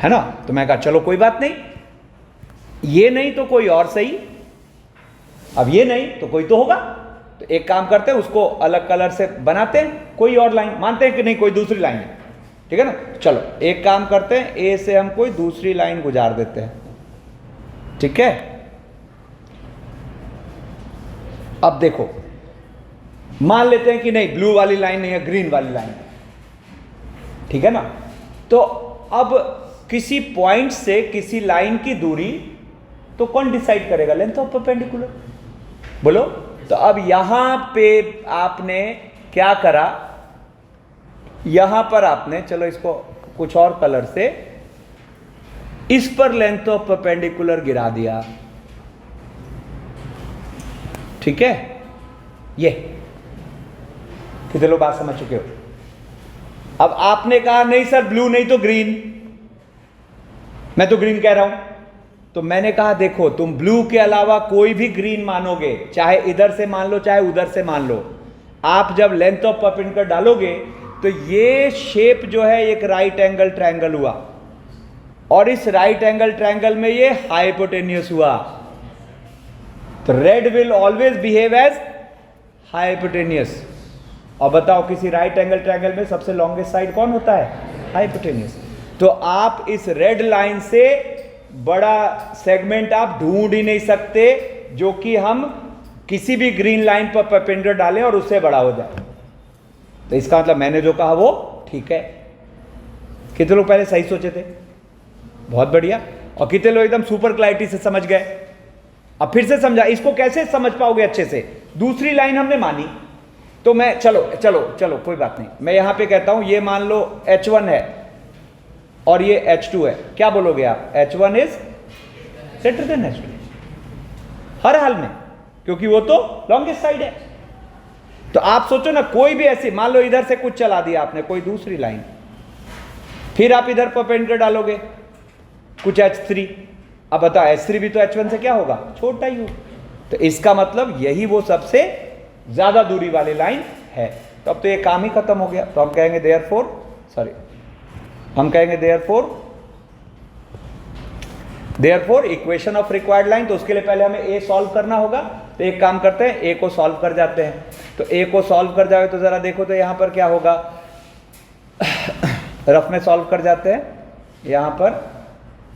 A: है ना। तो मैं कहा चलो कोई बात नहीं, ये नहीं तो कोई और सही, अब ये नहीं तो कोई तो होगा, तो एक काम करते हैं उसको अलग कलर से बनाते हैं, कोई और लाइन मानते हैं कि नहीं कोई दूसरी लाइन है, ठीक है ना। चलो एक काम करते हैं, ए से हम कोई दूसरी लाइन गुजार देते हैं, ठीक है। अब देखो मान लेते हैं कि नहीं ब्लू वाली लाइन नहीं है, ग्रीन वाली लाइन, ठीक है ना। तो अब किसी पॉइंट से किसी लाइन की दूरी तो कौन डिसाइड करेगा? लेंथ ऑफ परपेंडिकुलर, बोलो। तो अब यहां पे आपने क्या करा, यहां पर आपने, चलो इसको कुछ और कलर से, इस पर लेंथ ऑफ परपेंडिकुलर गिरा दिया, ठीक है। ये कितने लोग बात समझ चुके हो? अब आपने कहा नहीं सर ब्लू नहीं तो ग्रीन, मैं तो ग्रीन कह रहा हूं, तो मैंने कहा देखो तुम ब्लू के अलावा कोई भी ग्रीन मानोगे, चाहे इधर से मान लो चाहे उधर से मान लो, आप जब लेंथ ऑफ परपेंडिकुलर डालोगे तो ये शेप जो है एक राइट एंगल ट्रायंगल हुआ, और इस राइट एंगल ट्रायंगल में ये हाइपोटेन्यूस हुआ, तो red will always behave as hypotenuse. और बताओ किसी राइट एंगल ट्रायंगल में सबसे लॉन्गेस्ट साइड कौन होता है? हाइपोटेन्यूस। तो आप इस रेड लाइन से बड़ा सेगमेंट आप ढूंढ ही नहीं सकते जो कि हम किसी भी ग्रीन लाइन पर परपेंडिकुलर डालें और उससे बड़ा हो जाए। तो इसका मतलब मैंने जो कहा वो ठीक है। कितने लोग पहले सही सोचे थे? बहुत बढ़िया। और कितने लोग एकदम सुपर क्लैरिटी से समझ गए? अब फिर से समझा, इसको कैसे समझ पाओगे अच्छे से? दूसरी लाइन हमने मानी तो मैं चलो चलो चलो कोई बात नहीं, मैं यहां पे कहता हूं ये मान लो H1 है और ये H2 है, क्या बोलोगे आप? H1 is greater than H2 हर हाल में, क्योंकि वो तो लॉन्गेस्ट साइड है। तो आप सोचो ना, कोई भी ऐसी, मान लो इधर से कुछ चला दिया आपने, कोई दूसरी लाइन, फिर आप इधर परपेंडिकुलर डालोगे कुछ H3, अब बताओ H3 भी तो H1 से क्या होगा? छोटा ही होगा। तो इसका मतलब यही वो सबसे ज्यादा दूरी वाली लाइन है। तो अब तो ये काम ही खत्म हो गया। तो हम कहेंगे therefore equation of required line. तो उसके लिए पहले हमें ए सॉल्व करना होगा। तो एक काम करते हैं, ए को सॉल्व कर जाते हैं। तो ए को सॉल्व कर जाए तो जरा देखो तो यहाँ पर क्या होगा, रफ में सॉल्व कर जाते हैं। यहाँ पर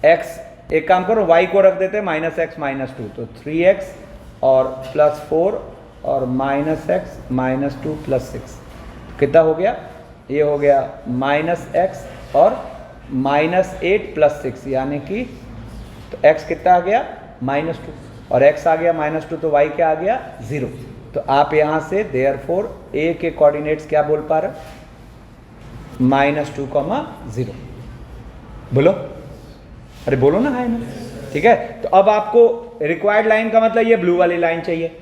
A: x, एक काम करो y को रख देते हैं -x -2, तो 3x और +4 और -x -2 +6 कितना हो गया, ये हो गया -x और -8 +6 यानी कि तो x कितना आ गया -2 और x आ गया -2 तो y क्या आ गया 0। तो आप यहाँ से देयरफॉर a के कोऑर्डिनेट्स क्या बोल पा रहे, -2, 0। बोलो, अरे बोलो ना, है ना, ठीक है। तो अब आपको रिक्वायर्ड लाइन का मतलब ये ब्लू वाली लाइन चाहिए।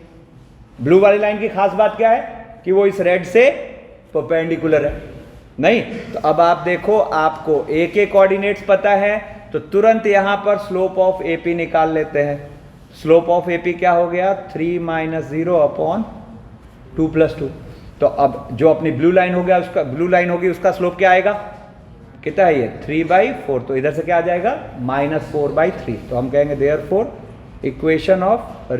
A: ब्लू वाली लाइन की खास बात क्या है कि वो इस रेड से परपेंडिकुलर है, नहीं। तो अब आप देखो, आपको ए के कोऑर्डिनेट्स पता है तो तुरंत यहां पर स्लोप ऑफ एपी निकाल लेते हैं। स्लोप ऑफ एपी क्या हो गया 3 - 0/2 + 2। तो अब जो अपनी ब्लू लाइन हो गया, उसका ब्लू लाइन होगी, उसका स्लोप क्या आएगा, कितना है ये 3/4। तो इधर से क्या आ जाएगा -4/3। तो हम कहेंगे therefore equation of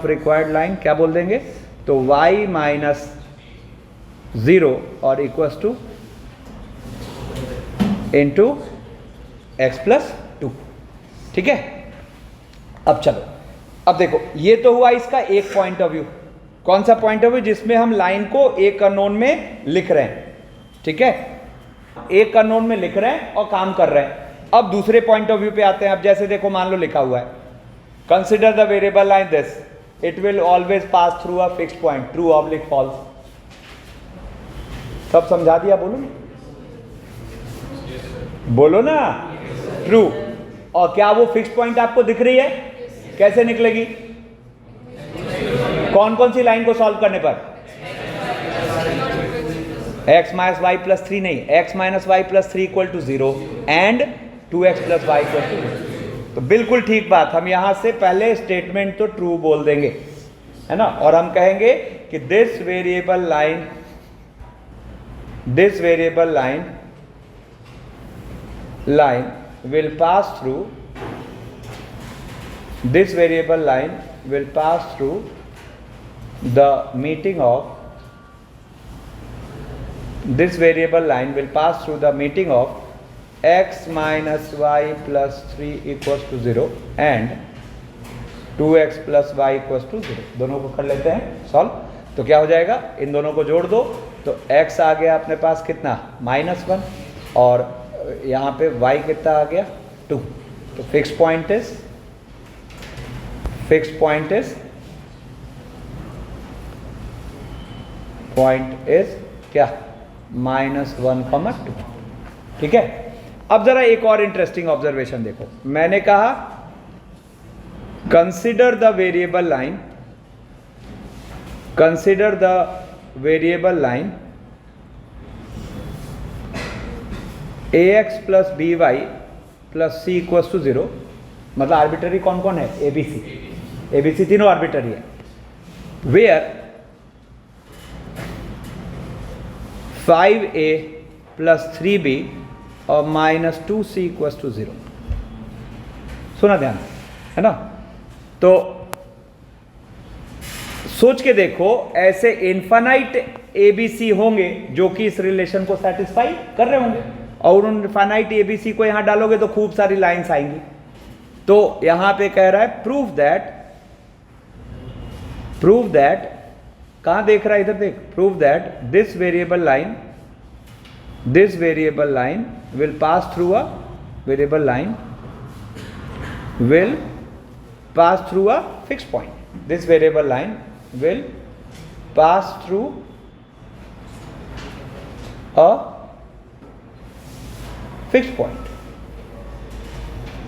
A: required line, क्या बोल देंगे, तो y - 0 और इक्वल्स टू इंटू x + 2, ठीक है। अब चलो, अब देखो, ये तो हुआ इसका एक पॉइंट ऑफ व्यू। कौन सा पॉइंट ऑफ व्यू, जिसमें हम लाइन को एक अननोन में लिख रहे हैं, ठीक है, एक अननोन में लिख रहे हैं और काम कर रहे हैं। अब दूसरे पॉइंट ऑफ व्यू पे आते हैं। अब जैसे देखो, मान लो लिखा हुआ है consider the variable line this, it will always pass through a fixed point, true oblique false. सब समझा दिया, बोलो ना, ट्रू। और क्या वो फिक्स्ड पॉइंट आपको दिख रही है, कैसे निकलेगी, कौन कौन सी लाइन को सॉल्व करने पर, x - y + 3 नहीं, x - y + 3 = 0 and 2x + y = 0। तो बिल्कुल ठीक बात, हम यहां से पहले स्टेटमेंट तो ट्रू बोल देंगे, है ना, और हम कहेंगे कि this variable line will pass through the meeting of x - y + 3 = 0 and 2x + y = 0। दोनों को कर लेते हैं सॉल्व। तो क्या हो जाएगा, इन दोनों को जोड़ दो तो x आ गया अपने पास कितना -1 और यहाँ पे y कितना आ गया 2। तो फिक्स पॉइंट इज क्या -1, 2, ठीक है। अब जरा एक और इंटरेस्टिंग ऑब्जर्वेशन देखो, मैंने कहा consider the variable line ax + by + c = 0, मतलब आर्बिट्ररी कौन कौन है, abc तीनों आर्बिट्ररी है। वेयर 5a + 3b और -2c = 0। सुना ध्यान, है ना। तो सोच के देखो, ऐसे इनफाइनाइट एबीसी होंगे जो कि इस रिलेशन को सेटिस्फाई कर रहे होंगे, और उन इनफाइनाइट एबीसी को यहां डालोगे तो खूब सारी लाइंस आएंगी। तो यहां पे कह रहा है प्रूव दैट, कहां देख रहा है, इधर देख, prove that this variable line will pass through a fixed point. This variable line will pass through a fixed point,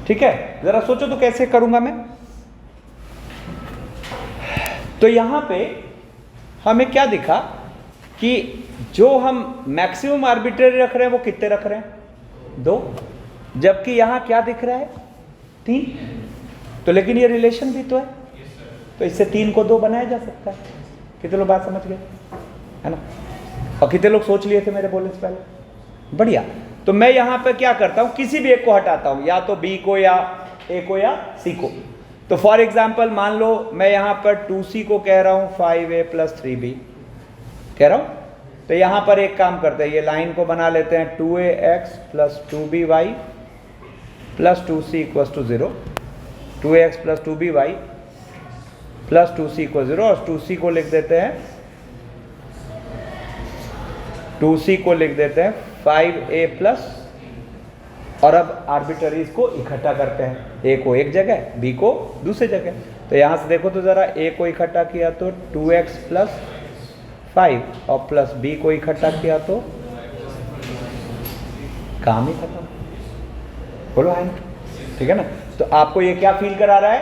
A: ठीक है। जरा सोचो तो कैसे करूंगा मैं। तो यहां पे हमें क्या दिखा कि जो हम मैक्सिमम आर्बिट्ररी रख रहे हैं वो कितने रख रहे हैं, 2, जबकि यहां क्या दिख रहा है 3। तो लेकिन ये रिलेशन भी तो है, तो इससे 3 को 2 बनाया जा सकता है। कितने लोग बात समझ गए, है ना? और कितने लोग सोच लिए थे मेरे बोलने से पहले? बढ़िया। तो मैं यहाँ पे क्या करता हूँ, किसी भी एक को हटाता हूँ, या तो बी को या ए को या सी को। तो फॉर एग्जाम्पल मान लो मैं यहाँ पर 2c को कह रहा हूँ 5a + 3b कह रहा हूँ। तो यहाँ पर एक काम करते हैं, ये लाइन को बना लेते हैं 2ax + 2by + 2c = 0, 2ax + 2by + 2c = 0, और 2c को लिख देते हैं 5a प्लस, और अब आर्बिटरीज को इकट्ठा करते हैं, a को एक जगह b को दूसरी जगह। तो यहाँ से देखो तो ज़रा, a को इकट्ठा किया तो 2x + 5 और प्लस b को इकट्ठा किया तो काम ही खत्म। बोलो है, ठीक है ना? तो आपको ये क्या फील करा रहा है,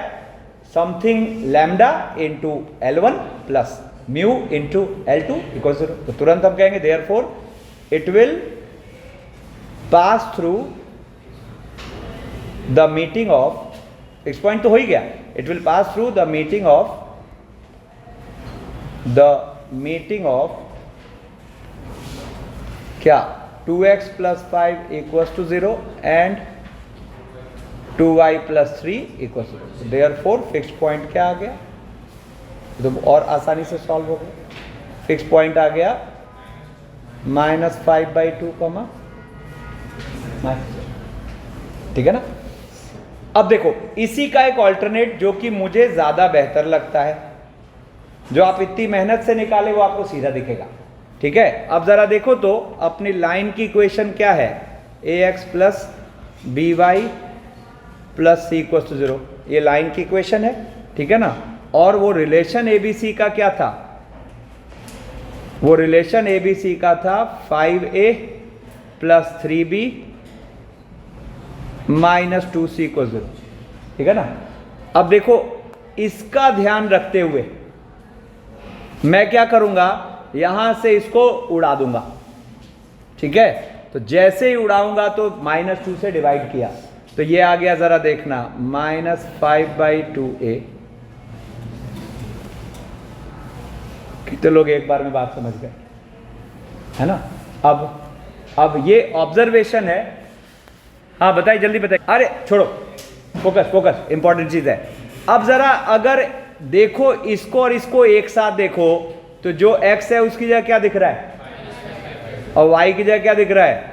A: something lambda into L1 plus mu into L2 = 0। तो तुरंत हम कहेंगे therefore it will pass through the meeting of, इस पॉइंट तो हो ही गया, it will pass through the meeting of क्या, 2x + 5 = 0 and 2y + 3 = 0। Therefore fix point क्या आ गया, तो और आसानी से सॉल्व हो गया। फिक्स पॉइंट आ गया -5/2, ठीक है ना? अब देखो, इसी का एक ऑल्टरनेट जो कि मुझे ज्यादा बेहतर लगता है, जो आप इतनी मेहनत से निकाले वो आपको सीधा दिखेगा, ठीक है? अब जरा देखो तो अपनी लाइन की इक्वेशन क्या है, ax + by + c = 0, ये लाइन की इक्वेशन है, ठीक है ना? और वो रिलेशन ABC का क्या था, वो रिलेशन ABC का था 5a + 3b - 2c = 0, ठीक है ना? अब देखो, इसका ध्यान रखते हुए मैं क्या करूंगा, यहां से इसको उड़ा दूंगा, ठीक है? तो जैसे ही उड़ाऊंगा तो -2 से डिवाइड किया, तो ये आ गया, जरा देखना, -5/2a। कितने लोग एक बार में बात समझ गए, है ना? अब ये ऑब्जर्वेशन है। हाँ बताइए, जल्दी बताइए। अरे छोड़ो, फोकस, इंपॉर्टेंट चीज है। अब जरा अगर देखो इसको और इसको एक साथ देखो, तो जो x है उसकी जगह क्या दिख रहा है, और y की जगह क्या दिख रहा है,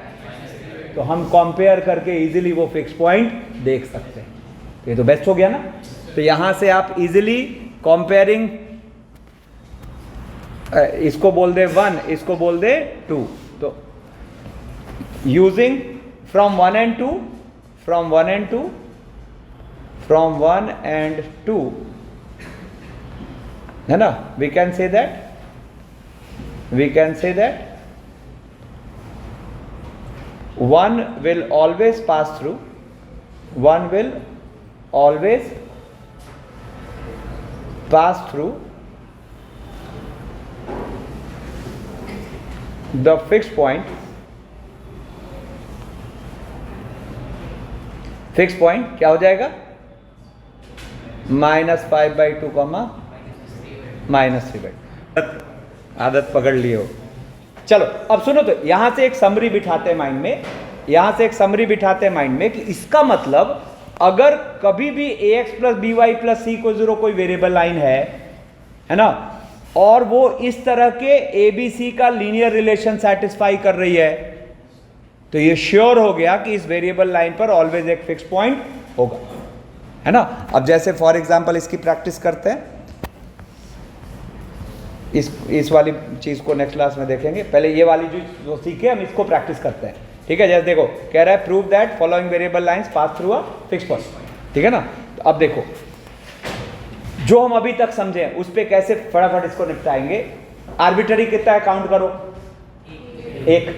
A: तो हम कंपेयर करके इजीली वो फिक्स पॉइंट देख सकते हैं। तो ये तो बेस्ट हो गया ना? तो यहां से आप इजीली कंपेयरिंग, इसको बोल दे 1, इसको बोल दे 2, तो यूजिंग from 1 and 2 है ना, we can say that 1 will always pass through, 1 will always pass through the fixed point, fix point क्या हो जाएगा, -5/2, -3/2। आदत पकड़ लिए हो। चलो अब सुनो, तो यहां से एक समरी बिठाते हैं माइंड में, कि इसका मतलब अगर कभी भी ax + by + c = 0 कोई वेरिएबल लाइन है ना, और वो इस तरह के ABC का लीनियर रिलेशन सेटिस्फाई कर रही है, तो ये श्योर हो गया कि इस वेरिएबल लाइन पर ऑलवेज एक फिक्स पॉइंट होगा, है ना? अब जैसे फॉर एग्जांपल इसकी प्रैक्टिस करते हैं, इस वाली चीज को नेक्स्ट क्लास में देखेंगे, पहले ये वाली जो सीखे हम इसको प्रैक्टिस करते हैं, ठीक है? जैसे देखो, कह रहा है prove that following variable lines pass through a fix point, ठीक है ना? तो अब देखो, जो हम अभी तक समझे उस पर कैसे फटाफट इसको निपटाएंगे। आर्बिट्ररी कितना है काउंट करो, 1।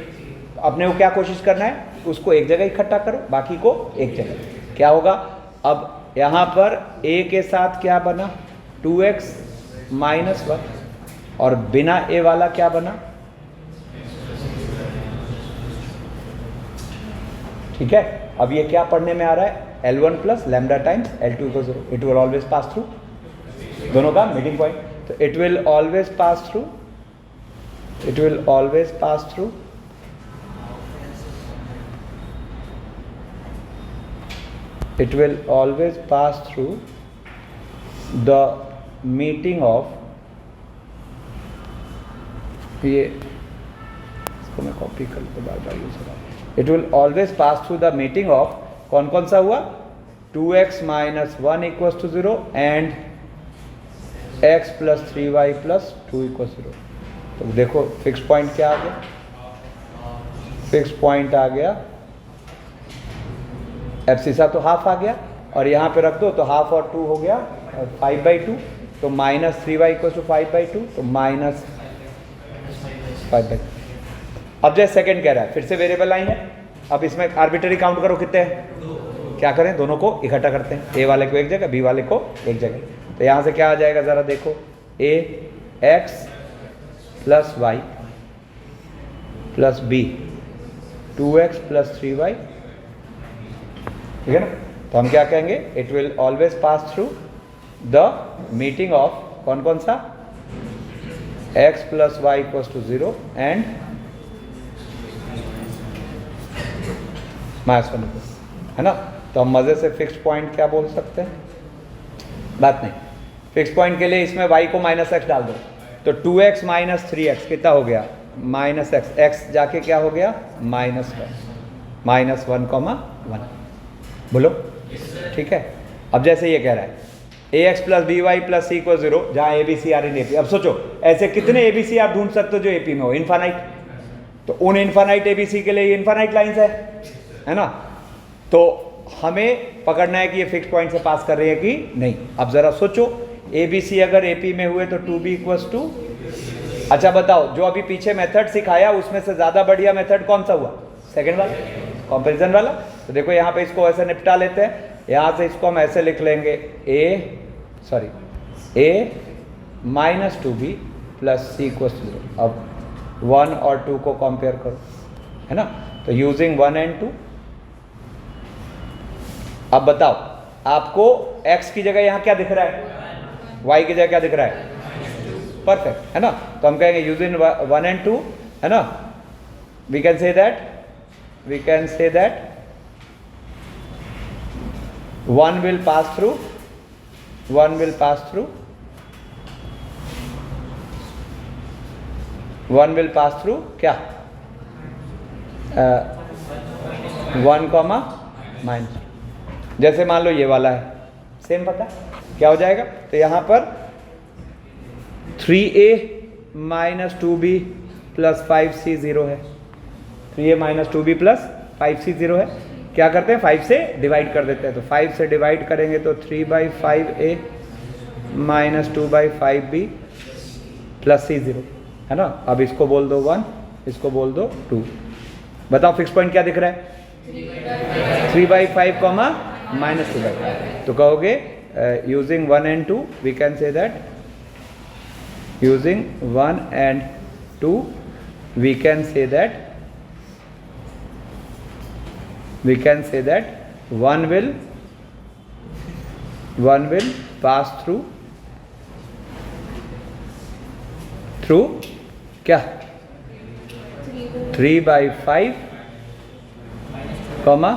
A: अपने को क्या कोशिश करना है, उसको एक जगह इकट्ठा करो, बाकी को एक जगह। क्या होगा, अब यहां पर a के साथ क्या बना, 2x - 1, और बिना a वाला क्या बना, ठीक है? अब ये क्या पढ़ने में आ रहा है, L1 + λ times L2 = 0, it will always pass through, दोनों का मीटिंग पॉइंट, तो it will always pass through, it will always pass through it will always pass through the meeting of, ये इसको मैं कॉपी कर तो बार बार यूज करा, it will always pass through the meeting of, कौन कौन सा हुआ, 2x minus 1 equals to 0 and x plus 3y plus 2 equals 0। तो देखो फिक्स पॉइंट क्या आ गया, फिक्स पॉइंट आ गया एब्सिसा तो हाफ आ गया, और यहाँ पे रख दो तो हाफ और 2 हो गया 5/2, तो माइनस 3y इक्वल टू 5/2, तो माइनस 5/2। अब जैसे सेकंड कह रहा है, फिर से वेरिएबल लाइन है, अब इसमें आर्बिट्ररी काउंट करो कितने हैं, क्या करें, दोनों को इकट्ठा करते हैं, ए वाले को एक जगह, बी वाले को एक जगह। तो यहाँ से क्या आ जाएगा ज़रा देखो, A X plus Y plus B 2x plus 3y, ठीक है ना। तो हम क्या कहेंगे, it will always pass through the meeting of, कौन कौन सा, x plus Y equals to 0 and -1, है ना। तो हम मजे से फिक्स पॉइंट क्या बोल सकते हैं, बात नहीं, फिक्स पॉइंट के लिए इसमें y को -x डाल दो, तो 2x माइनस 3x कितना हो गया, -x, x जाके क्या हो गया, -1, -1, बोलो, ठीक है। अब जैसे ये कह रहा है ax plus B Y plus C equal 0, जहाँ A B C are in A P. अब सोचो ऐसे कितने ए बी सी आप ढूंढ सकते हो जो ए पी में हो, इन्फानाइट, तो उन इन्फानाइट ए बी सी के लिए ये इन्फानाइट लाइन्स है ना। तो हमें पकड़ना है कि ये फिक्स पॉइंट से पास कर रही है कि नहीं। अब जरा सोचो, ए बी सी अगर ए पी में हुए तो 2b इक्वल्स टू, अच्छा बताओ जो अभी पीछे मेथड सिखाया उसमें से ज़्यादा बढ़िया मेथड कौन सा हुआ, सेकेंड वाला, कंपेरिजन वाला। तो देखो यहाँ पे इसको ऐसे निपटा लेते हैं, यहाँ से इसको हम ऐसे लिख लेंगे a minus 2b plus C equals to 0। अब 1 और 2 को कंपेयर करो, है ना, तो यूजिंग 1 एंड 2, अब बताओ आपको x की जगह यहाँ क्या दिख रहा है, y की जगह क्या दिख रहा है, परफेक्ट, है ना। तो हम कहेंगे यूजिंग 1 एंड 2, है ना, we can say that 1 will pass through, 1 will pass through, 1 will pass through क्या, 1 कॉमा माइनस, जैसे मान लो ये वाला है, सेम पता क्या हो जाएगा, तो यहाँ पर 3a minus 2b plus 5c 0 है, 3a minus 2b plus 5c 0 है। क्या करते हैं, 5 से डिवाइड कर देते हैं, तो 5 से डिवाइड करेंगे तो 3/5a minus 2/5b plus c 0, है ना। अब इसको बोल दो 1, इसको बोल दो 2, बताओ फिक्स पॉइंट क्या दिख रहा है, 3/5 कॉमा माइनस 2/5। तो कहोगे using 1 and 2 we can say that, using 1 and 2 we can say that, we can say that 1 will pass through क्या, 3/5 कॉमा